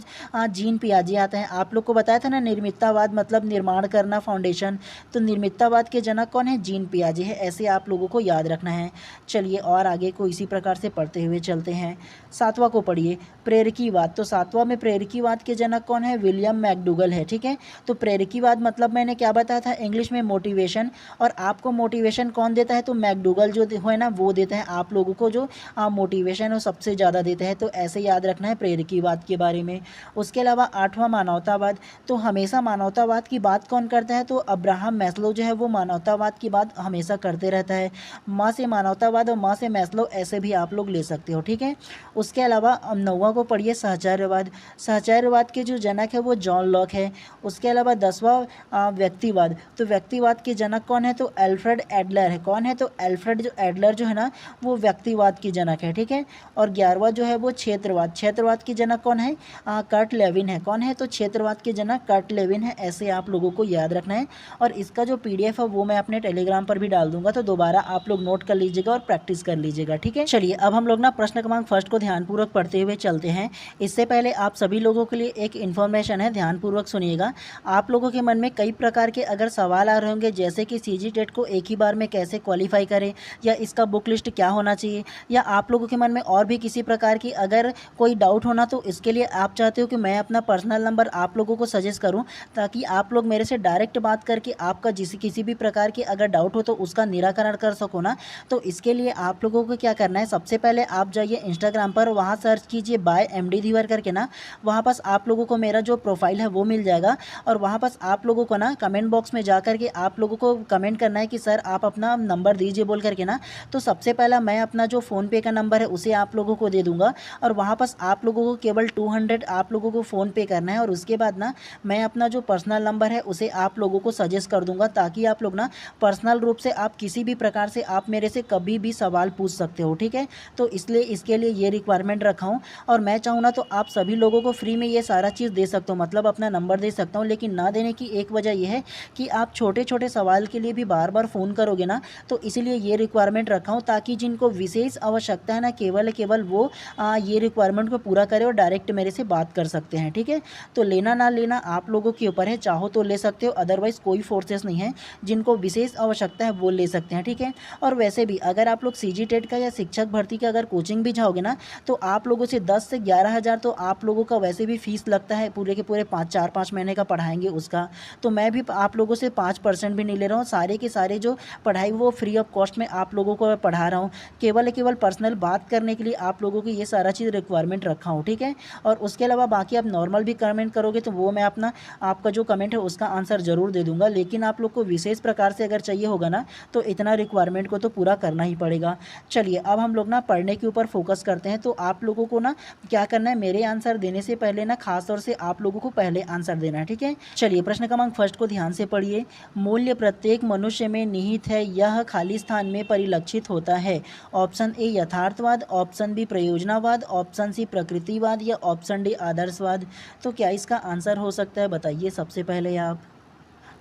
A: जीन पियाजे आता है। आप लोग को बताया था ना निर्मिततावाद मतलब निर्माण करना, फाउंडेशन। तो निर्मिततावाद के जनक कौन है, जीन पियाजे है। ऐसे आप लोगों को याद रखना है। चलिए और आगे को इसी प्रकार से पढ़ते हुए चलते हैं। सातवां को पढ़िए प्रेरकीवाद। तो सातवां में प्रेरकीवाद के जनक कौन है, विलियम मैकडूगल है, ठीक है। तो प्रेरकीवाद मतलब मैंने क्या बताया था इंग्लिश में, मोटिवेशन। और आपको मोटिवेशन कौन देता है, तो मैकडूगल जो है ना, वो देता है आप लोगों को जो मोटिवेशन वो सबसे ज़्यादा देता है। तो ऐसे याद रखना है प्रेरकीवाद के बारे में। उसके अलावा आठवां मानवतावाद। तो हमेशा मानवतावाद की बात कौन करता है, तो अब्राहम मैस्लो जो है वो मानवतावाद की बात हमेशा करते रहता है। माँ से मानवतावाद और माँ से मैस्लो ऐसे भी आप लोग ले सकते हो, ठीक है। उसके अलावा 9वां को पढ़िए सहचर्यवाद। सहचर्यवाद के जो जनक है वो जॉन लॉक है। उसके अलावा 10वां व्यक्तिवाद। तो व्यक्तिवाद के जनक कौन है, तो एल्फ्रेड एडलर है। कौन है, तो एल्फ्रेड जो एडलर जो है ना, वो व्यक्तिवाद की जनक है, ठीक है। और 11वां जो है वो क्षेत्रवाद। क्षेत्रवाद की जनक कौन है, कर्ट लेविन है। कौन है, तो क्षेत्रवाद के जनक कर्ट लेविन है। ऐसे आप लोगों को याद रखना है। और इसका जो PDF है वो मैं अपने टेलीग्राम पर भी डाल दूंगा, तो दोबारा आप लोग नोट कर लीजिएगा और प्रैक्टिस कर लीजिएगा, ठीक है। चलिए अब हम लोग ना प्रश्न क्रमांक फर्स्ट को ध्यानपूर्वक पढ़ते हुए चलते हैं। इससे पहले आप सभी लोगों के लिए एक इन्फॉर्मेशन है, ध्यानपूर्वक सुनिएगा। आप लोगों के मन में कई प्रकार के अगर सवाल आ रहे होंगे, जैसे कि CG टेट को एक ही बार में कैसे क्वालिफाई करें, या इसका बुक लिस्ट क्या होना चाहिए, या आप लोगों के मन में और भी किसी प्रकार की अगर कोई डाउट होना, तो इसके लिए आप चाहते हो कि मैं अपना पर्सनल नंबर आप लोगों को सजेस्ट करूं, ताकि आप लोग मेरे से डायरेक्ट बात करके आपका किसी भी प्रकार की अगर डाउट हो तो उसका निराकरण कर सको ना। तो इसके लिए आप लोगों को क्या करना है, सबसे पहले आप जाइए इंस्टाग्राम पर, वहाँ सर्च कीजिए बाय MD धीवर करके ना। वहाँ पास आप लोगों को मेरा जो प्रोफाइल है वो मिल जाएगा। और वहाँ पास आप लोगों को ना कमेंट बॉक्स में जा करके आप लोगों को कमेंट करना है कि सर आप अपना नंबर दीजिए बोल करके ना। तो सबसे पहला मैं अपना जो फ़ोनपे का नंबर है उसे आप लोगों को दे दूँगा, और वहाँ पास आप लोगों को केवल 200 आप लोगों को फ़ोनपे करना है। और उसके बाद ना मैं अपना जो पर्सनल नंबर है उसे आप लोगों को सजेस्ट कर दूँगा, ताकि आप लोग ना पर्सनल रूप से आप किसी भी प्रकार से आप मेरे से कभी भी सवाल पूछ सकते हो, ठीक है। तो इसलिए इसके लिए ये रिक्वायरमेंट रखा हूँ। और मैं चाहूँ ना तो आप सभी लोगों को फ्री में ये सारा चीज़ दे सकता हूँ, मतलब अपना नंबर दे सकता हूँ। लेकिन ना देने की एक वजह यह है कि आप छोटे छोटे सवाल के लिए भी बार बार फ़ोन करोगे ना, तो इसीलिए ये रिक्वायरमेंट रखा हूँ, ताकि जिनको विशेष आवश्यकता है ना, केवल वो ये रिक्वायरमेंट को पूरा करें और डायरेक्ट मेरे से बात कर सकते हैं, ठीक है। तो लेना ना लेना आप लोगों के ऊपर है, चाहो तो ले सकते हो, अदरवाइज़ कोई फोर्सेस नहीं है। जिनको विशेष आवश्यकता है वो ले सकते हैं, ठीक है। और वैसे भी अगर आप लोग CG टेट का या शिक्षक भर्ती का अगर कोचिंग भी जाओगे ना, तो आप लोगों से 10 से 11 हज़ार तो आप लोगों का वैसे भी फीस लगता है, पूरे के पूरे 4-5 महीने का पढ़ाएंगे उसका। तो मैं भी आप लोगों से 5% भी नहीं ले रहा हूँ, सारे के सारे जो पढ़ाई वो फ्री ऑफ कॉस्ट में आप लोगों को मैं पढ़ा रहा हूँ, केवल पर्सनल बात करने के लिए आप लोगों की ये सारा चीज़ रिक्वायरमेंट रखा हूँ, ठीक है। और उसके अलावा बाकी आप नॉर्मल भी कमेंट करोगे तो वो मैं अपना आपका जो कमेंट है उसका आंसर ज़रूर दे दूँगा, लेकिन आप लोग को विशेष प्रकार से अगर चाहिए होगा ना तो इतना रिक्वायरमेंट को तो पूरा करना ही पड़ेगा। चलिए अब हम लोग ना पढ़ने के ऊपर फोकस करते हैं। तो आप लोगों को ना क्या करना है, मेरे आंसर देने से पहले ना खास तौर से आप लोगों को पहले आंसर देना है, ठीक है। चलिए प्रश्न क्रमांक फर्स्ट को ध्यान से पढ़िए। मूल्य प्रत्येक मनुष्य में निहित है, यह खाली स्थान में परिलक्षित होता है। ऑप्शन ए यथार्थवाद, ऑप्शन बी प्रयोजनवाद, ऑप्शन सी प्रकृतिवाद या ऑप्शन डी आदर्शवाद। तो क्या इसका आंसर हो सकता है, बताइए सबसे पहले आप।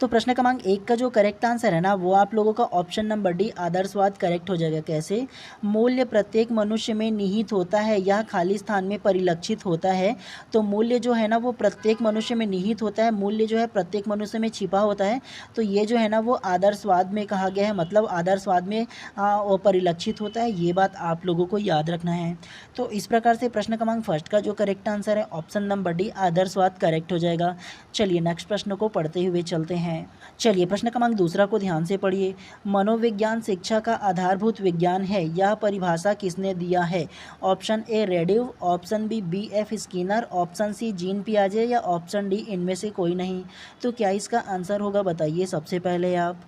A: तो प्रश्न क्रमांक 1 का जो करेक्ट आंसर है ना वो आप लोगों का ऑप्शन नंबर डी आदर्शवाद करेक्ट हो जाएगा। कैसे? मूल्य प्रत्येक मनुष्य में निहित होता है, यह खाली स्थान में परिलक्षित होता है। तो मूल्य जो है ना वो प्रत्येक मनुष्य में निहित होता है, मूल्य जो है प्रत्येक मनुष्य में छिपा होता है। तो ये जो है ना वो आदर्शवाद में कहा गया है, मतलब आदर्शवाद में वो परिलक्षित होता है। ये बात आप लोगों को याद रखना है। तो इस प्रकार से प्रश्न क्रमांक फर्स्ट का जो करेक्ट आंसर है ऑप्शन नंबर डी आदर्शवाद करेक्ट हो जाएगा। चलिए नेक्स्ट प्रश्न को पढ़ते हुए चलते हैं। चलिए प्रश्न क्रमांक दूसरा को ध्यान से पढ़िए। मनोविज्ञान शिक्षा का आधारभूत विज्ञान है, यह परिभाषा किसने दिया है? ऑप्शन ए रेडिव, option B F Skinner, option C Jean पियाजे या ऑप्शन डी इनमें से कोई नहीं। तो क्या इसका आंसर होगा, बताइए सबसे पहले आप।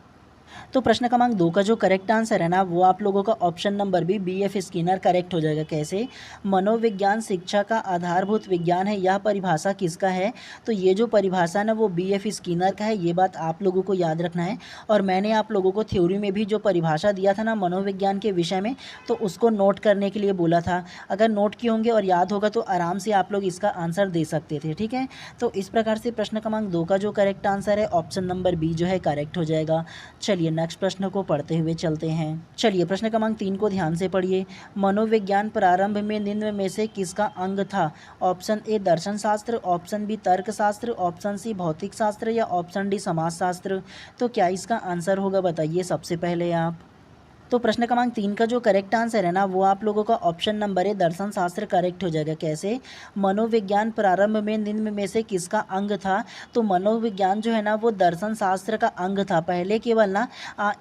A: तो प्रश्न क्रमांक 2 का जो करेक्ट आंसर है ना वो आप लोगों का option number B F Skinner correct हो जाएगा। कैसे? मनोविज्ञान शिक्षा का आधारभूत विज्ञान है, यह परिभाषा किसका है? तो ये जो परिभाषा ना वो बी एफ स्किनर का है, ये बात आप लोगों को याद रखना है। और मैंने आप लोगों को थ्योरी में भी जो परिभाषा दिया था ना मनोविज्ञान के विषय में, तो उसको नोट करने के लिए बोला था। अगर नोट किए होंगे और याद होगा तो आराम से आप लोग इसका आंसर दे सकते थे, ठीक है। तो इस प्रकार से प्रश्न क्रमांक 2 का जो करेक्ट आंसर है ऑप्शन नंबर बी जो है करेक्ट हो जाएगा। चलिए नेक्स्ट प्रश्न को पढ़ते हुए चलते हैं। चलिए प्रश्न क्रमांक 3 को ध्यान से पढ़िए। मनोविज्ञान प्रारंभ में निम्न में से किसका अंग था? ऑप्शन ए दर्शन शास्त्र, ऑप्शन बी तर्क शास्त्र, ऑप्शन सी भौतिक शास्त्र या ऑप्शन डी समाज शास्त्र। तो क्या इसका आंसर होगा, बताइए सबसे पहले आप। तो प्रश्न क्रमांक 3 का जो करेक्ट आंसर है ना वो आप लोगों का ऑप्शन नंबर ए दर्शन शास्त्र करेक्ट हो जाएगा। कैसे? मनोविज्ञान प्रारंभ में निम्न में से किसका अंग था? तो मनोविज्ञान जो है ना वो दर्शन शास्त्र का अंग था। पहले केवल ना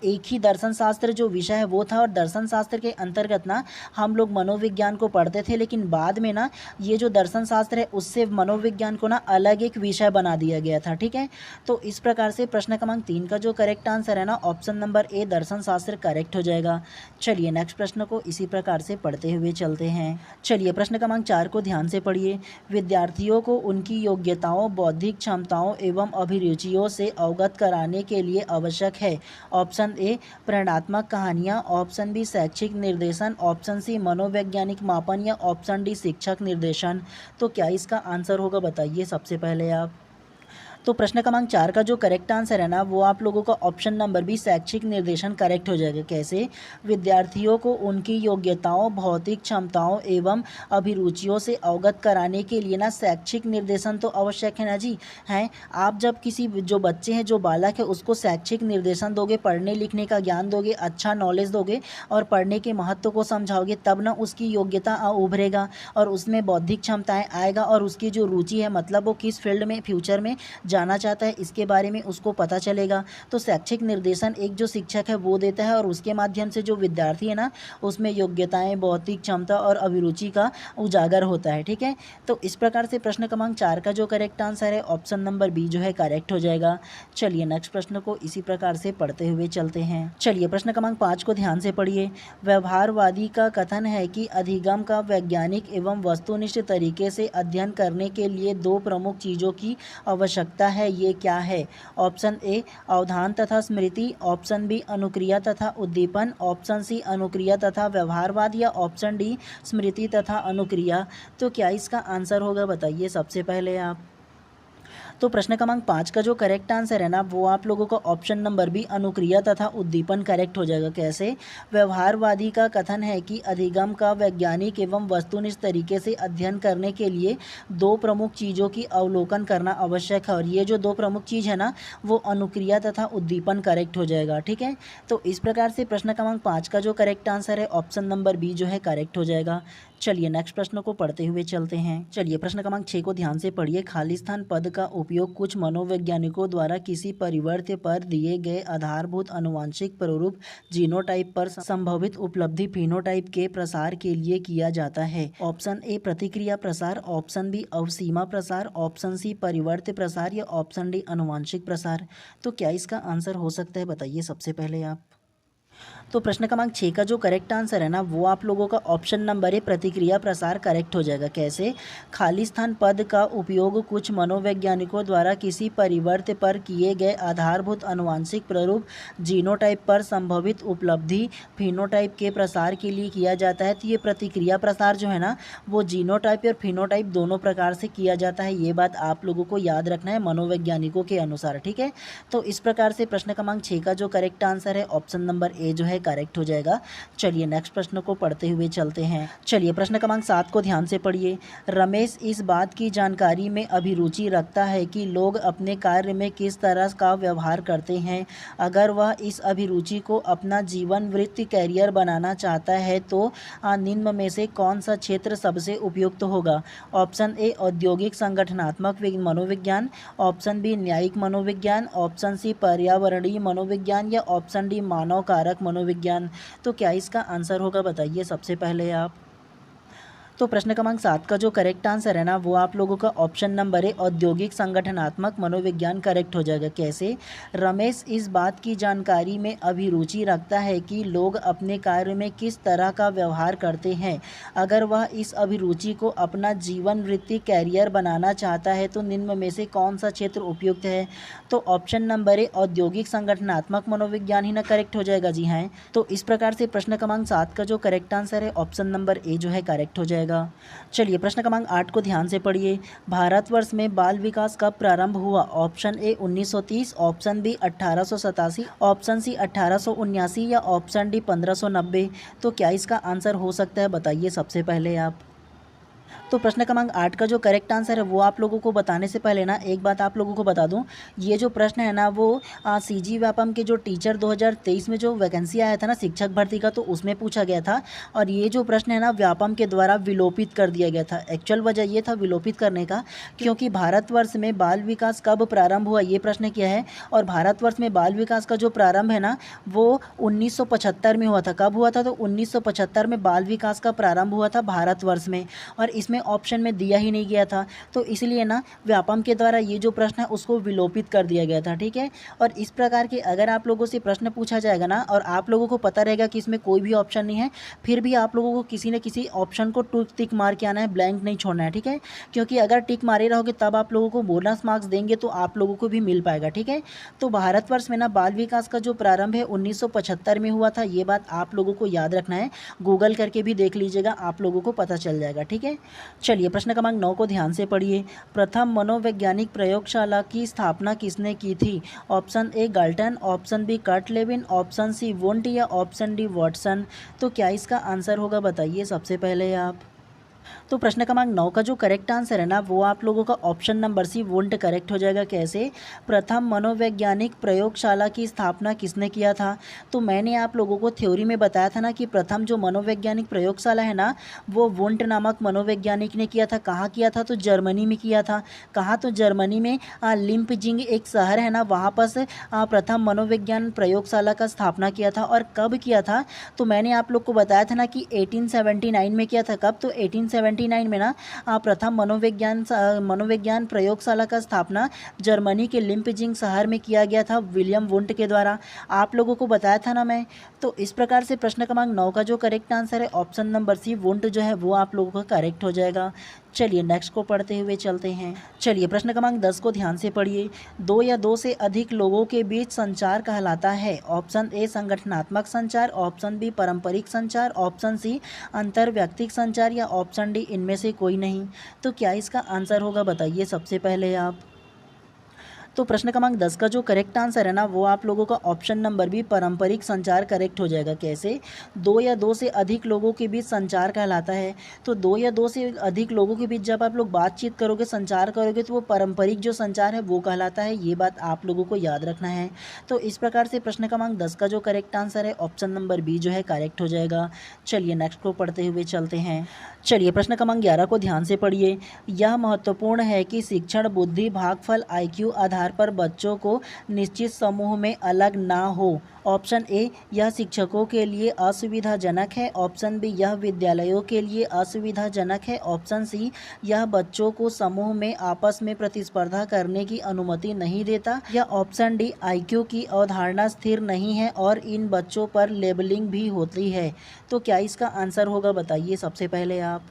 A: एक ही दर्शन शास्त्र जो विषय है वो था, और दर्शन शास्त्र के अंतर्गत ना हम लोग मनोविज्ञान को पढ़ते थे, लेकिन बाद में ना ये जो दर्शन शास्त्र है उससे मनोविज्ञान को ना अलग एक विषय बना दिया गया था, ठीक है। तो इस प्रकार से प्रश्न क्रमांक 3 का जो करेक्ट आंसर है ना ऑप्शन नंबर ए दर्शन शास्त्र करेक्ट हो जाएगा। चलिए नेक्स्ट प्रश्न को इसी प्रकार से पढ़ते हुए चलते हैं। चलिए प्रश्न क्रमांक 4 को ध्यान से पढ़िए। विद्यार्थियों को उनकी योग्यताओं, बौद्धिक क्षमताओं एवं अभिरुचियों से अवगत कराने के लिए आवश्यक है। ऑप्शन ए प्रेरणात्मक कहानियाँ, ऑप्शन बी शैक्षिक निर्देशन, ऑप्शन सी मनोवैज्ञानिक मापन या ऑप्शन डी शिक्षक निर्देशन। तो क्या इसका आंसर होगा, बताइए सबसे पहले आप। तो प्रश्न क्रमांक 4 का जो करेक्ट आंसर है ना वो आप लोगों का ऑप्शन नंबर बी शैक्षिक निर्देशन करेक्ट हो जाएगा। कैसे? विद्यार्थियों को उनकी योग्यताओं, भौतिक क्षमताओं एवं अभिरुचियों से अवगत कराने के लिए ना शैक्षिक निर्देशन तो आवश्यक है ना जी, हैं। आप जब किसी जो बच्चे हैं, जो बालक है, उसको शैक्षिक निर्देशन दोगे, पढ़ने लिखने का ज्ञान दोगे, अच्छा नॉलेज दोगे और पढ़ने के महत्व को समझाओगे, तब ना उसकी योग्यता उभरेगा और उसमें बौद्धिक क्षमताएँ आएगा, और उसकी जो रुचि है, मतलब वो किस फील्ड में फ्यूचर में जाना चाहता है, इसके बारे में उसको पता चलेगा। तो शैक्षिक निर्देशन एक जो शिक्षक है वो देता है, और उसके माध्यम से जो विद्यार्थी है ना उसमें योग्यताएं, बौद्धिक क्षमता और अभिरुचि का उजागर होता है, ठीक है। तो इस प्रकार से प्रश्न क्रमांक 4 का जो करेक्ट आंसर है ऑप्शन नंबर बी जो है करेक्ट हो जाएगा। चलिए नेक्स्ट प्रश्न को इसी प्रकार से पढ़ते हुए चलते हैं। चलिए प्रश्न क्रमांक 5 को ध्यान से पढ़िए। व्यवहारवादी का कथन है कि अधिगम का वैज्ञानिक एवं वस्तुनिष्ठ तरीके से अध्ययन करने के लिए 2 प्रमुख चीज़ों की आवश्यकता है, ये क्या है? ऑप्शन ए अवधान तथा स्मृति, ऑप्शन बी अनुक्रिया तथा उद्दीपन, ऑप्शन सी अनुक्रिया तथा व्यवहारवाद या ऑप्शन डी स्मृति तथा अनुक्रिया। तो क्या इसका आंसर होगा, बताइए सबसे पहले आप। तो प्रश्न क्रमांक 5 का जो करेक्ट आंसर है ना वो आप लोगों का ऑप्शन नंबर बी अनुक्रिया तथा उद्दीपन करेक्ट हो जाएगा। कैसे? व्यवहारवादी का कथन है कि अधिगम का वैज्ञानिक एवं वस्तुनिष्ठ तरीके से अध्ययन करने के लिए 2 प्रमुख चीज़ों की अवलोकन करना आवश्यक है, और ये जो 2 प्रमुख चीज़ है ना वो अनुक्रिया तथा उद्दीपन करेक्ट हो जाएगा, ठीक है। तो इस प्रकार से प्रश्न क्रमांक 5 का जो करेक्ट आंसर है ऑप्शन नंबर बी जो है करेक्ट हो जाएगा। चलिए नेक्स्ट प्रश्न को पढ़ते हुए चलते हैं। चलिए प्रश्न क्रमांक 6 को ध्यान से पढ़िए। खालिस्तान पद का उपयोग कुछ मनोवैज्ञानिकों द्वारा किसी परिवर्त्य पर दिए गए आधारभूत आनुवंशिक प्रारूप जीनोटाइप पर संभावित उपलब्धि फिनोटाइप के प्रसार के लिए किया जाता है। ऑप्शन ए प्रतिक्रिया प्रसार, ऑप्शन बी अवसीमा प्रसार, ऑप्शन सी परिवर्त्य प्रसार या ऑप्शन डी आनुवंशिक प्रसार। तो क्या इसका आंसर हो सकता है, बताइए सबसे पहले आप। तो प्रश्न क्रमांक 6 का जो करेक्ट आंसर है ना वो आप लोगों का ऑप्शन नंबर ए प्रतिक्रिया प्रसार करेक्ट हो जाएगा। कैसे? खालिस्तान पद का उपयोग कुछ मनोवैज्ञानिकों द्वारा किसी परिवर्त्य पर किए गए आधारभूत आनुवंशिक प्रारूप जीनोटाइप पर संभावित उपलब्धि फिनोटाइप के प्रसार के लिए किया जाता है। तो ये प्रतिक्रिया प्रसार जो है ना वो जीनोटाइप और फिनोटाइप दोनों प्रकार से किया जाता है। ये बात आप लोगों को याद रखना है मनोवैज्ञानिकों के अनुसार, ठीक है। तो इस प्रकार से प्रश्न क्रमांक 6 का जो करेक्ट आंसर है ऑप्शन नंबर ए जो है करेक्ट हो जाएगा। चलिए नेक्स्ट प्रश्न को पढ़ते हुए चलते हैं। चलिए प्रश्न क्रमांक 7 को ध्यान से पढ़िए। रमेश इस बात की जानकारी में अभिरुचि रखता है कि लोग अपने कार्य में किस तरह का व्यवहार करते हैं। अगर वह इस अभिरुचि को अपना जीवन वृत्ति कैरियर बनाना चाहता है तो निम्न में से कौन सा क्षेत्र सबसे उपयुक्त होगा। ऑप्शन ए औद्योगिक संगठनात्मक मनोविज्ञान, ऑप्शन बी न्यायिक मनोविज्ञान, ऑप्शन सी पर्यावरणीय मनोविज्ञान या ऑप्शन डी मानव कारक मनोविज्ञान। तो क्या इसका आंसर होगा, बताइए सबसे पहले आप। तो प्रश्न क्रमांक 7 का जो करेक्ट आंसर है ना वो आप लोगों का ऑप्शन नंबर है औद्योगिक संगठनात्मक मनोविज्ञान करेक्ट हो जाएगा। कैसे? रमेश इस बात की जानकारी में अभिरुचि रखता है कि लोग अपने कार्य में किस तरह का व्यवहार करते हैं। अगर वह इस अभिरुचि को अपना जीवन वृत्ति कैरियर बनाना चाहता है तो निम्न में से कौन सा क्षेत्र उपयुक्त है। तो ऑप्शन नंबर है औद्योगिक संगठनात्मक मनोविज्ञान ही ना करेक्ट हो जाएगा। जी हाँ, तो इस प्रकार से प्रश्न क्रमांक 7 का जो करेक्ट आंसर है ऑप्शन नंबर ए जो है करेक्ट हो जाएगा। चलिए प्रश्न क्रमांक 8 को ध्यान से पढ़िए। भारतवर्ष में बाल विकास कब प्रारंभ हुआ। Option A 1930, option B 1887, option C 1879 या ऑप्शन डी 1590। तो क्या इसका आंसर हो सकता है, बताइए सबसे पहले आप। तो प्रश्न क्रमांक 8 का जो करेक्ट आंसर है वो आप लोगों को बताने से पहले ना एक बात आप लोगों को बता दूं, ये जो प्रश्न है ना वो सीजी व्यापम के जो टीचर 2023 में जो वैकेंसी आया था ना शिक्षक भर्ती का, तो उसमें पूछा गया था। और ये जो प्रश्न है ना व्यापम के द्वारा विलोपित कर दिया गया था। एक्चुअल वजह ये था विलोपित करने का क्योंकि भारतवर्ष में बाल विकास कब प्रारंभ हुआ ये प्रश्न किया है। और भारतवर्ष में बाल विकास का जो प्रारंभ है ना वो 1975 में हुआ था। कब हुआ था? तो 1975 में बाल विकास का प्रारंभ हुआ था भारतवर्ष में, और इसमें ऑप्शन में दिया ही नहीं गया था। तो इसलिए ना व्यापम के द्वारा ये जो प्रश्न है उसको विलोपित कर दिया गया था, ठीक है। और इस प्रकार के अगर आप लोगों से प्रश्न पूछा जाएगा ना और आप लोगों को पता रहेगा कि इसमें कोई भी ऑप्शन नहीं है, फिर भी आप लोगों को किसी न किसी ऑप्शन को टिक मार के आना है, ब्लैंक नहीं छोड़ना है, ठीक है। क्योंकि अगर टिक मारे रहोगे तब आप लोगों को बोनस मार्क्स देंगे तो आप लोगों को भी मिल पाएगा, ठीक है। तो भारतवर्ष में ना बाल विकास का जो प्रारंभ है 1975 में हुआ था। ये बात आप लोगों को याद रखना है, गूगल करके भी देख लीजिएगा, आप लोगों को पता चल जाएगा, ठीक है। चलिए प्रश्न क्रमांक 9 को ध्यान से पढ़िए। प्रथम मनोवैज्ञानिक प्रयोगशाला की स्थापना किसने की थी। Option A Galton, option B Kurt Lewin, option C Wundt या ऑप्शन डी वॉटसन। तो क्या इसका आंसर होगा, बताइए सबसे पहले आप। तो प्रश्न क्रमांक 9 का जो करेक्ट आंसर है ना वो आप लोगों का option number C Wundt correct हो जाएगा। कैसे? प्रथम मनोवैज्ञानिक प्रयोगशाला की स्थापना किसने किया था। तो मैंने आप लोगों को थ्योरी में बताया था ना कि प्रथम जो मनोवैज्ञानिक प्रयोगशाला है ना वो वुंट नामक मनोवैज्ञानिक ने किया था। कहाँ किया था? तो जर्मनी में किया था। कहाँ? तो जर्मनी में लिम्पजिंग एक शहर है ना वहाँ पर प्रथम मनोविज्ञान प्रयोगशाला का स्थापना किया था। और कब किया था? तो मैंने आप लोग को बताया था ना कि 1879 में किया था। कब? तो 1879 में ना प्रथम मनोविज्ञान प्रयोगशाला का स्थापना जर्मनी के लिम्पजिंग शहर में किया गया था विलियम वुंट के द्वारा। आप लोगों को बताया था ना मैं। तो इस प्रकार से प्रश्न क्रमांक 9 का जो करेक्ट आंसर है ऑप्शन नंबर सी वुंट जो है वो आप लोगों का करेक्ट हो जाएगा। चलिए नेक्स्ट को पढ़ते हुए चलते हैं। चलिए प्रश्न क्रमांक 10 को ध्यान से पढ़िए। दो या दो से अधिक लोगों के बीच संचार कहलाता है। ऑप्शन ए संगठनात्मक संचार, ऑप्शन बी पारंपरिक संचार, ऑप्शन सी अंतर्व्यक्तिक संचार या ऑप्शन डी इनमें से कोई नहीं। तो क्या इसका आंसर होगा, बताइए सबसे पहले आप। तो प्रश्न क्रमांक 10 का जो करेक्ट आंसर है ना वो आप लोगों का ऑप्शन नंबर बी पारंपरिक संचार करेक्ट हो जाएगा। कैसे? दो या दो से अधिक लोगों के बीच संचार कहलाता है। तो दो या दो से अधिक लोगों के बीच जब आप लोग बातचीत करोगे, संचार करोगे, तो वो पारंपरिक जो संचार है वो कहलाता है। ये बात आप लोगों को याद रखना है। तो इस प्रकार से प्रश्न क्रमांक 10 का जो करेक्ट आंसर है ऑप्शन नंबर बी जो है करेक्ट हो जाएगा। चलिए नेक्स्ट को पढ़ते हुए चलते हैं। चलिए प्रश्न क्रमांक 11 को ध्यान से पढ़िए। यह महत्वपूर्ण है कि शिक्षण बुद्धि भागफल IQ आधार पर बच्चों को निश्चित समूह में अलग ना हो। ऑप्शन ए, यह शिक्षकों के लिए असुविधाजनक है। ऑप्शन बी, यह विद्यालयों के लिए असुविधाजनक है। ऑप्शन सी, यह बच्चों को समूह में आपस में प्रतिस्पर्धा करने की अनुमति नहीं देता। या ऑप्शन डी, IQ की अवधारणा स्थिर नहीं है और इन बच्चों पर लेबलिंग भी होती है। तो क्या इसका आंसर होगा बताइए सबसे पहले आप।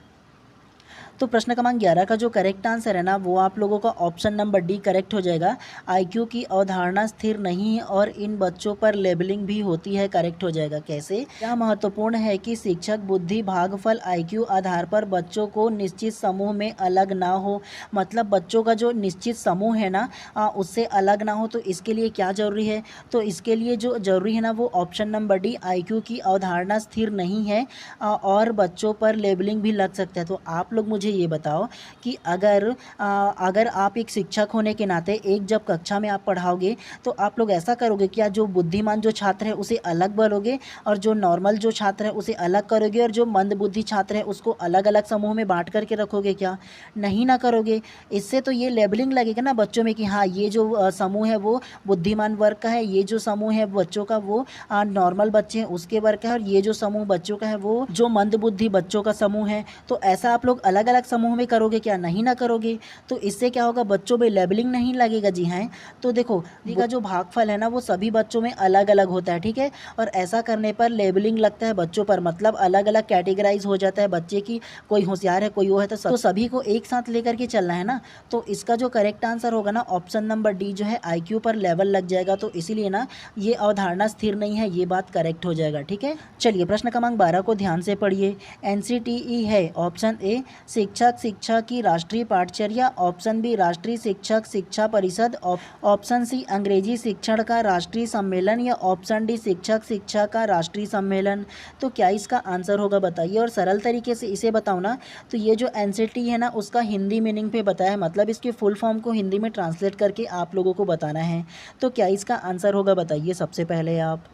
A: तो प्रश्न क्रमांक 11 का जो करेक्ट आंसर है ना वो आप लोगों का ऑप्शन नंबर डी करेक्ट हो जाएगा। IQ की अवधारणा स्थिर नहीं है और इन बच्चों पर लेबलिंग भी होती है, करेक्ट हो जाएगा। कैसे? यह महत्वपूर्ण है कि शिक्षक बुद्धि भागफल IQ आधार पर बच्चों को निश्चित समूह में अलग ना हो। मतलब बच्चों का जो निश्चित समूह है ना उससे अलग ना हो। तो इसके लिए क्या जरूरी है? तो इसके लिए जो जरूरी है ना वो ऑप्शन नंबर डी, IQ की अवधारणा स्थिर नहीं है और बच्चों पर लेबलिंग भी लग सकता है। तो आप लोग मुझे ये बताओ कि अगर आप एक शिक्षक होने के नाते एक जब कक्षा में आप पढ़ाओगे तो आप लोग ऐसा करोगे क्या, जो बुद्धिमान जो छात्र है उसे अलग बोलोगे और जो नॉर्मल जो छात्र है उसे अलग करोगे और जो मंदबुद्धि छात्र है उसको अलग अलग समूह में बांट करके रखोगे क्या? नहीं ना करोगे। इससे तो ये लेबलिंग लगेगा ना बच्चों में कि हाँ ये जो समूह है वो बुद्धिमान वर्ग का है, ये जो समूह है बच्चों का वो नॉर्मल बच्चे हैं उसके वर्ग का है, और ये जो समूह बच्चों का है वो जो मंदबुद्धि बच्चों का समूह है। तो ऐसा आप लोग अलग अलग समूह में करोगे क्या? नहीं ना करोगे। तो इससे क्या होगा, बच्चों में लेबलिंग नहीं लगेगा। जी हाँ, तो देखो का जो भागफल है ना वो सभी बच्चों में अलग अलग होता है, ठीक है। और ऐसा करने पर लेबलिंग लगता है बच्चों पर, मतलब अलग अलग कैटेगराइज हो जाता है बच्चे की, कोई होशियार है कोई वो है, तो सभी को एक साथ लेकर के चलना है ना। तो इसका जो करेक्ट आंसर होगा ना ऑप्शन नंबर डी जो है IQ पर लेवल लग जाएगा। तो इसीलिए ना ये अवधारणा स्थिर नहीं है, ये बात करेक्ट हो जाएगा, ठीक है। चलिए प्रश्न क्रमांक 12 को ध्यान से पढ़िए। NCTE है ऑप्शन ए शिक्षक शिक्षा की राष्ट्रीय पाठचर्या, ऑप्शन बी राष्ट्रीय शिक्षक शिक्षा परिषद, ऑप्शन सी अंग्रेजी शिक्षण का राष्ट्रीय सम्मेलन, या ऑप्शन डी शिक्षक शिक्षा का राष्ट्रीय सम्मेलन। तो क्या इसका आंसर होगा बताइए। और सरल तरीके से इसे बताऊँ ना तो ये जो NCT है ना उसका हिंदी मीनिंग पे बताया है, मतलब इसके फुल फॉर्म को हिंदी में ट्रांसलेट करके आप लोगों को बताना है। तो क्या इसका आंसर होगा बताइए सबसे पहले आप।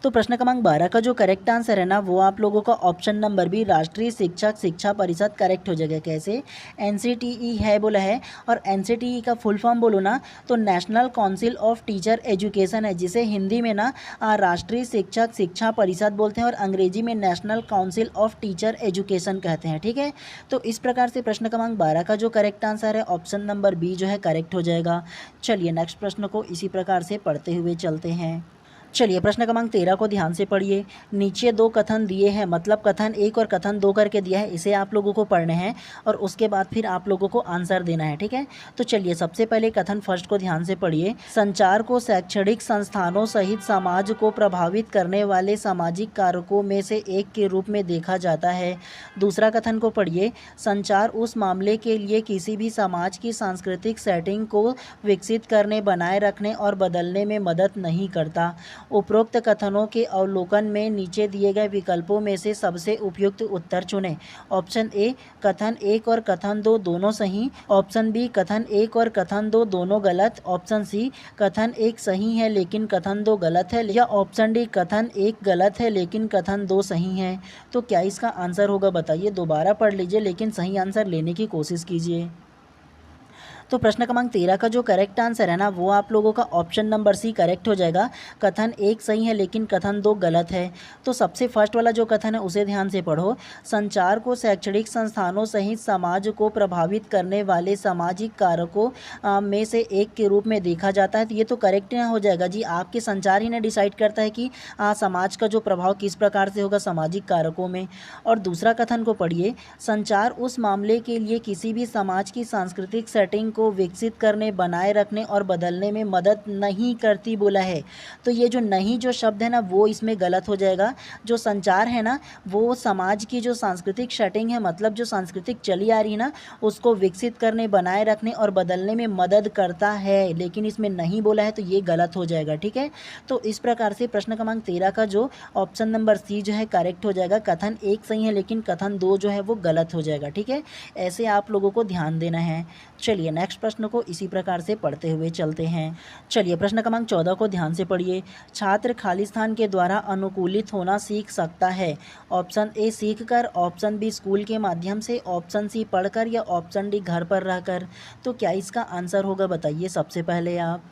A: तो प्रश्न क्रमांक 12 का जो करेक्ट आंसर है ना वो आप लोगों का ऑप्शन नंबर बी राष्ट्रीय शिक्षक शिक्षा परिषद करेक्ट हो जाएगा। कैसे? NCTE है बोला है, और NCTE का फुल फॉर्म बोलो ना तो national council of teacher education है, जिसे हिंदी में ना राष्ट्रीय शिक्षक शिक्षा परिषद बोलते हैं और अंग्रेजी में national council of teacher education कहते हैं, ठीक है। तो इस प्रकार से प्रश्न क्रमांक 12 का जो करेक्ट आंसर है ऑप्शन नंबर बी जो है करेक्ट हो जाएगा। चलिए नेक्स्ट प्रश्न को इसी प्रकार से पढ़ते हुए चलते हैं। चलिए प्रश्न क्रमांक 13 को ध्यान से पढ़िए। नीचे दो कथन दिए हैं, मतलब कथन 1 और कथन 2 करके दिया है, इसे आप लोगों को पढ़ने हैं और उसके बाद फिर आप लोगों को आंसर देना है, ठीक है। तो चलिए सबसे पहले कथन फर्स्ट को ध्यान से पढ़िए। संचार को शैक्षणिक संस्थानों सहित समाज को प्रभावित करने वाले सामाजिक कारकों में से एक के रूप में देखा जाता है। दूसरा कथन को पढ़िए। संचार उस मामले के लिए किसी भी समाज की सांस्कृतिक सेटिंग को विकसित करने, बनाए रखने और बदलने में मदद नहीं करता। उपरोक्त कथनों के अवलोकन में नीचे दिए गए विकल्पों में से सबसे उपयुक्त उत्तर चुनें। ऑप्शन ए कथन 1 और कथन 2 दोनों सही, ऑप्शन बी कथन 1 और कथन 2 दोनों गलत, ऑप्शन सी कथन 1 सही है लेकिन कथन 2 गलत है, या ऑप्शन डी कथन 1 गलत है लेकिन कथन 2 सही है। तो क्या इसका आंसर होगा बताइए। दोबारा पढ़ लीजिए लेकिन सही आंसर लेने की कोशिश कीजिए। तो प्रश्न क्रमांक 13 का जो करेक्ट आंसर है ना वो आप लोगों का ऑप्शन नंबर सी करेक्ट हो जाएगा। कथन 1 सही है लेकिन कथन 2 गलत है। तो सबसे फर्स्ट वाला जो कथन है उसे ध्यान से पढ़ो। संचार को शैक्षणिक संस्थानों सहित समाज को प्रभावित करने वाले सामाजिक कारकों में से एक के रूप में देखा जाता है। तो ये तो करेक्ट ना हो जाएगा जी, आपके संचार ही ने डिसाइड करता है कि समाज का जो प्रभाव किस प्रकार से होगा सामाजिक कारकों में। और दूसरा कथन को पढ़िए। संचार उस मामले के लिए किसी भी समाज की सांस्कृतिक सेटिंग को विकसित करने, बनाए रखने और बदलने में मदद नहीं करती बोला है। तो ये जो नहीं जो शब्द है ना वो इसमें गलत हो जाएगा। जो संचार है ना वो समाज की जो सांस्कृतिक सेटिंग है, मतलब जो सांस्कृतिक चली आ रही है ना उसको विकसित करने, बनाए रखने और बदलने में मदद करता है, लेकिन इसमें नहीं बोला है तो ये गलत हो जाएगा। ठीक है, तो इस प्रकार से प्रश्न क्रमांक 13 का जो ऑप्शन नंबर सी जो है करेक्ट हो जाएगा। कथन 1 सही है लेकिन कथन 2 जो है वो गलत हो जाएगा। ठीक है, ऐसे आप लोगों को ध्यान देना है। चलिए नेक्स्ट प्रश्न को इसी प्रकार से पढ़ते हुए चलते हैं। चलिए प्रश्न क्रमांक 14 को ध्यान से पढ़िए। छात्र खाली स्थान के द्वारा अनुकूलित होना सीख सकता है। ऑप्शन ए सीख कर, ऑप्शन बी स्कूल के माध्यम से, ऑप्शन सी पढ़कर या ऑप्शन डी घर पर रहकर। तो क्या इसका आंसर होगा बताइए सबसे पहले आप।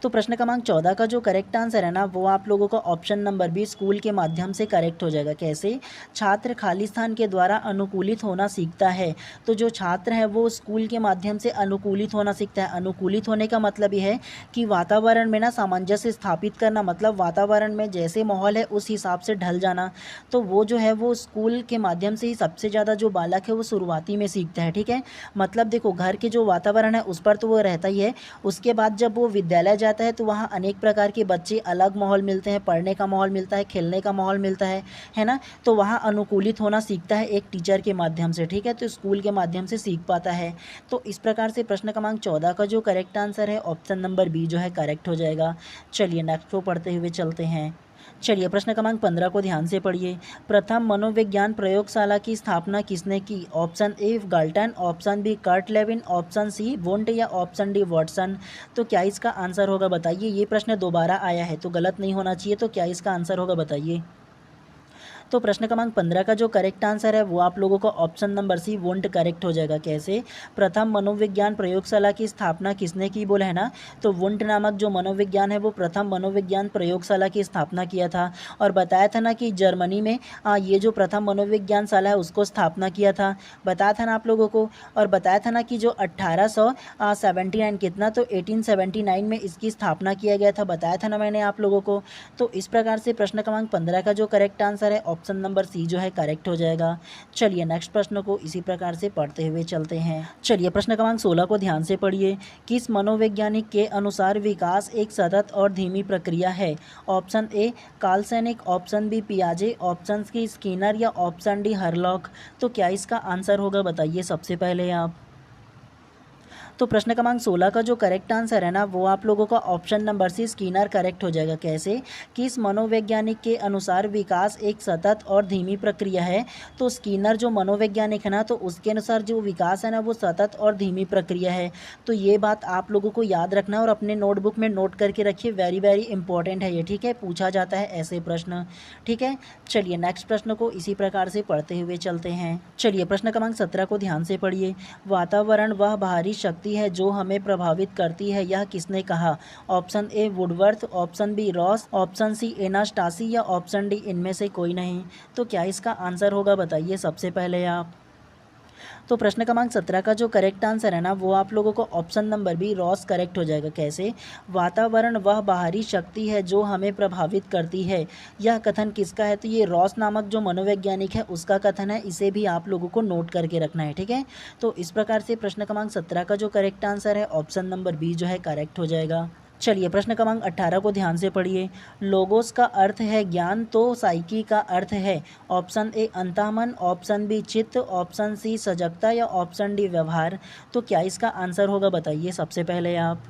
A: तो प्रश्न क्रमांक 14 का जो करेक्ट आंसर है ना वो आप लोगों का ऑप्शन नंबर बी स्कूल के माध्यम से करेक्ट हो जाएगा। कैसे? छात्र खाली स्थान के द्वारा अनुकूलित होना सीखता है। तो जो छात्र है वो स्कूल के माध्यम से अनुकूलित होना सीखता है। अनुकूलित होने का मतलब ये है कि वातावरण में ना सामंजस्य स्थापित करना, मतलब वातावरण में जैसे माहौल है उस हिसाब से ढल जाना। तो वो जो है वो स्कूल के माध्यम से ही सबसे ज़्यादा जो बालक है वो शुरुआती में सीखता है। ठीक है, मतलब देखो घर के जो वातावरण है उस पर तो वो रहता ही है, उसके बाद जब वो विद्यालय जाता है तो वहाँ अनेक प्रकार के बच्चे, अलग माहौल मिलते हैं, पढ़ने का माहौल मिलता है, खेलने का माहौल मिलता है ना। तो वहाँ अनुकूलित होना सीखता है एक टीचर के माध्यम से। ठीक है, तो स्कूल के माध्यम से सीख पाता है। तो इस प्रकार से प्रश्न क्रमांक 14 का जो करेक्ट आंसर है ऑप्शन नंबर बी जो है करेक्ट हो जाएगा। चलिए नेक्स्ट को पढ़ते हुए चलते हैं। चलिए प्रश्न क्रमांक 15 को ध्यान से पढ़िए। प्रथम मनोविज्ञान प्रयोगशाला की स्थापना किसने की? Option A Galton, option B Kurt Lewin, option C Wundt या ऑप्शन डी वॉटसन। तो क्या इसका आंसर होगा बताइए। ये प्रश्न दोबारा आया है तो गलत नहीं होना चाहिए। तो क्या इसका आंसर होगा बताइए। तो प्रश्न क्रमांक 15 का जो करेक्ट आंसर है वो आप लोगों का option number C Wundt correct हो जाएगा। कैसे? प्रथम मनोविज्ञान प्रयोगशाला की स्थापना किसने की बोला है ना, तो वुंड नामक जो मनोविज्ञान है वो प्रथम मनोविज्ञान प्रयोगशाला की स्थापना किया था। और बताया था ना कि जर्मनी में ये जो प्रथम मनोविज्ञान शाला है उसको स्थापना किया था, बताया था ना आप लोगों को। और बताया था ना कि जो 1879 कितना, तो 1879 में इसकी स्थापना किया गया था, बताया था ना मैंने आप लोगों को। तो इस प्रकार से प्रश्न क्रमांक 15 का जो करेक्ट आंसर है ऑप्शन नंबर सी जो है करेक्ट हो जाएगा। चलिए नेक्स्ट प्रश्न को इसी प्रकार से पढ़ते हुए चलते हैं। चलिए प्रश्न क्रमांक 16 को ध्यान से पढ़िए। किस मनोवैज्ञानिक के अनुसार विकास एक सतत और धीमी प्रक्रिया है? ऑप्शन ए काल्सनिक, ऑप्शन बी पियाजे, ऑप्शन सी स्किनर या ऑप्शन डी हरलॉक। तो क्या इसका आंसर होगा बताइए सबसे पहले आप। तो प्रश्न क्रमांक 16 का जो करेक्ट आंसर है ना वो आप लोगों का option number C Skinner correct हो जाएगा। कैसे? किस मनोवैज्ञानिक के अनुसार विकास एक सतत और धीमी प्रक्रिया है? तो स्किनर जो मनोवैज्ञानिक है ना तो उसके अनुसार जो विकास है ना वो सतत और धीमी प्रक्रिया है। तो ये बात आप लोगों को याद रखना और अपने नोटबुक में नोट करके रखिए, वेरी वेरी इंपॉर्टेंट है ये। ठीक है, पूछा जाता है ऐसे प्रश्न। ठीक है, चलिए नेक्स्ट प्रश्न को इसी प्रकार से पढ़ते हुए चलते हैं। चलिए प्रश्न क्रमांक 17 को ध्यान से पढ़िए। वातावरण वह बाहरी शक्ति है जो हमें प्रभावित करती है, यह किसने कहा? Option A Woodworth, option B Ross, option C Anastasi या ऑप्शन डी इनमें से कोई नहीं। तो क्या इसका आंसर होगा बताइए सबसे पहले आप। तो प्रश्न क्रमांक 17 का जो करेक्ट आंसर है ना वो आप लोगों को option number B Ross correct हो जाएगा। कैसे? वातावरण वह बाहरी शक्ति है जो हमें प्रभावित करती है, यह कथन किसका है? तो ये रॉस नामक जो मनोवैज्ञानिक है उसका कथन है, इसे भी आप लोगों को नोट करके रखना है। ठीक है, तो इस प्रकार से प्रश्न क्रमांक 17 का जो करेक्ट आंसर है ऑप्शन नंबर बी जो है करेक्ट हो जाएगा। चलिए प्रश्न क्रमांक 18 को ध्यान से पढ़िए। लोगोस का अर्थ है ज्ञान, तो साइकी का अर्थ है? ऑप्शन ए अंतःमन, ऑप्शन बी चित्त, ऑप्शन सी सजगता या ऑप्शन डी व्यवहार। तो क्या इसका आंसर होगा बताइए सबसे पहले आप।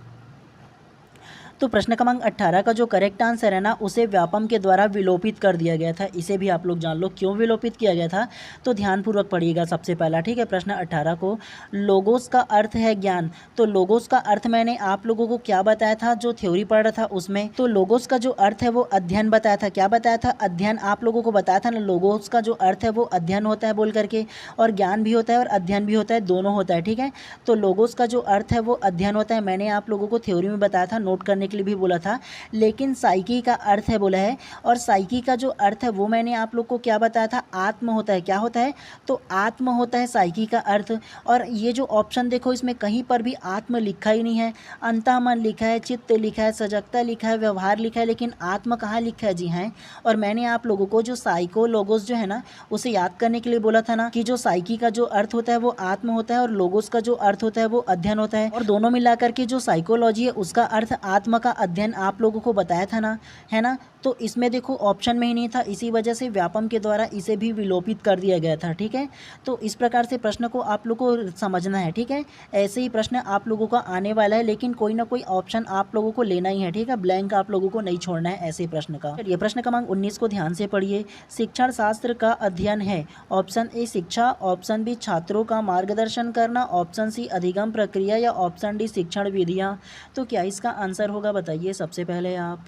A: तो प्रश्न क्रमांक 18 का जो करेक्ट आंसर है ना उसे व्यापम के द्वारा विलोपित कर दिया गया था। इसे भी आप लोग जान लो क्यों विलोपित किया गया था, तो ध्यानपूर्वक पढ़िएगा सबसे पहला। ठीक है, प्रश्न 18 को लोगोस का अर्थ है ज्ञान। तो लोगोस का अर्थ मैंने आप लोगों को क्या बताया था जो थ्योरी पढ़ रहा था उसमें, तो लोगोस का जो अर्थ है वो अध्ययन बताया था। क्या बताया था? अध्ययन। आप लोगों को बताया था ना लोगोस का जो अर्थ है वो अध्ययन होता है बोल करके, और ज्ञान भी होता है और अध्ययन भी होता है, दोनों होता है। ठीक है, तो लोगोस का जो अर्थ है वो अध्ययन होता है, मैंने आप लोगों को थ्योरी में बताया था, नोट करने के लिए भी बोला था, लेकिन साइकी का अर्थ है बोला है। और साइकी का जो अर्थ है वो मैंने आप लोग को क्या बताया था, आत्म होता है। क्या होता है, तो आत्म होता है साइकी का अर्थ। और ये जो ऑप्शन देखो इसमें कहीं पर भी आत्म लिखा ही नहीं है। अंतःमन लिखा है, चित्त लिखा है, सजगता लिखा है, व्यवहार लिखा है, लेकिन आत्म कहाँ लिखा है जी हैं। और मैंने आप लोगों को जो साइको लोगोस जो है ना उसे याद करने के लिए बोला था ना कि जो साइकी का जो अर्थ होता है वो आत्म होता है और लोगोस का जो अर्थ होता है वो अध्ययन होता है। और दोनों मिलाकर के जो साइकोलॉजी है उसका अर्थ आत्मा का अध्ययन आप लोगों को बताया था ना, है ना। तो इसमें देखो ऑप्शन में ही नहीं था, इसी वजह से व्यापम के द्वारा इसे भी विलोपित कर दिया गया था। ठीक है, तो इस प्रकार से प्रश्न को आप लोग को समझना है। ठीक है, ऐसे ही प्रश्न आप लोगों का आने वाला है, लेकिन कोई ना कोई ऑप्शन आप लोगों को लेना ही है। ठीक है, ब्लैंक आप लोगों को नहीं छोड़ना है ऐसे प्रश्न का। चलिए प्रश्न क्रमांक 19 को ध्यान से पढ़िए। शिक्षण शास्त्र का अध्ययन है। ऑप्शन ए शिक्षा, ऑप्शन बी छात्रों का मार्गदर्शन करना, ऑप्शन सी अधिगम प्रक्रिया या ऑप्शन डी शिक्षण विधियाँ। तो क्या इसका आंसर होगा बताइए सबसे पहले आप।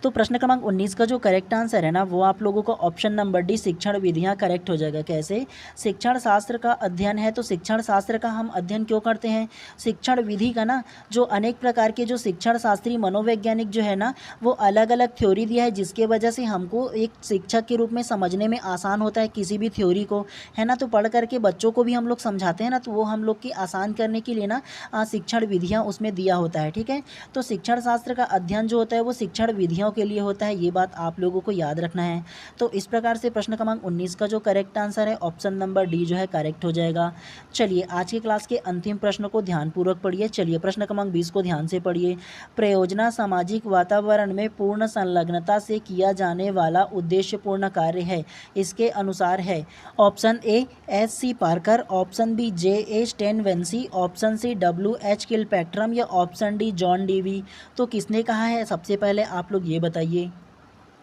A: तो प्रश्न क्रमांक 19 का जो करेक्ट आंसर है ना वो आप लोगों को ऑप्शन नंबर डी शिक्षण विधियां करेक्ट हो जाएगा। कैसे, शिक्षण शास्त्र का अध्ययन है, तो शिक्षण शास्त्र का हम अध्ययन क्यों करते हैं, शिक्षण विधि का ना जो अनेक प्रकार के जो शिक्षण शास्त्री मनोवैज्ञानिक जो है ना वो अलग अलग थ्योरी दिया है, जिसके वजह से हमको एक शिक्षक के रूप में समझने में आसान होता है किसी भी थ्योरी को, है ना। तो पढ़ करके बच्चों को भी हम लोग समझाते हैं ना, तो वो हम लोग की आसान करने के लिए ना शिक्षण विधियाँ उसमें दिया होता है। ठीक है, तो शिक्षण शास्त्र का अध्ययन जो होता है वो शिक्षण विधियों के लिए होता है, ये बात आप लोगों को याद रखना है। तो इस प्रकार से प्रश्न क्रमांक 19 का जो करेक्ट आंसर है ऑप्शन नंबर डी जो है करेक्ट हो जाएगा। चलिए आज की क्लास के अंतिम प्रश्न को ध्यानपूर्वक पढ़िए। चलिए प्रश्न क्रमांक 20 को ध्यान से पढ़िए। प्रयोजना सामाजिक वातावरण में पूर्ण संलग्नता से किया जाने वाला उद्देश्यपूर्ण कार्य है, इसके अनुसार है। Option A S C. Parker, option B J.A. स्टेनवेंसी, ऑप्शन सी W.H. किलपैट्रम या ऑप्शन डी जॉन डीवी। तो किसने कहा है सबसे पहले आप लोग ये बताइए।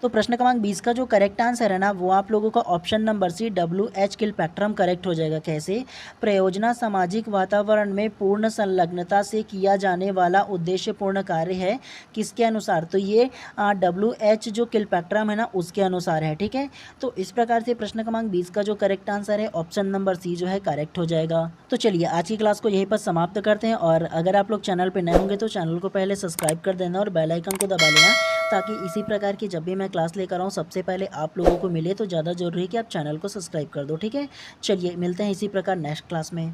A: तो प्रश्न क्रमांक 20 का जो करेक्ट आंसर है ना वो आप लोगों का option number C W.H. Kilpatrick correct हो जाएगा। कैसे, प्रयोजना सामाजिक वातावरण में पूर्ण संलग्नता से किया जाने वाला उद्देश्यपूर्ण कार्य है, किसके अनुसार, तो ये W.H. जो किलपैट्रम है ना उसके अनुसार है। ठीक है, तो इस प्रकार से प्रश्न क्रमांक 20 का जो करेक्ट आंसर है ऑप्शन नंबर सी जो है करेक्ट हो जाएगा। तो चलिए आज की क्लास को यहीं पर समाप्त करते हैं, और अगर आप लोग चैनल पर नए होंगे तो चैनल को पहले सब्सक्राइब कर देना और बेल आइकन को दबा लेना, ताकि इसी प्रकार की जब भी मैं क्लास लेकर आऊँ सबसे पहले आप लोगों को मिले। तो ज़्यादा जरूरी है कि आप चैनल को सब्सक्राइब कर दो। ठीक है, चलिए मिलते हैं इसी प्रकार नेक्स्ट क्लास में।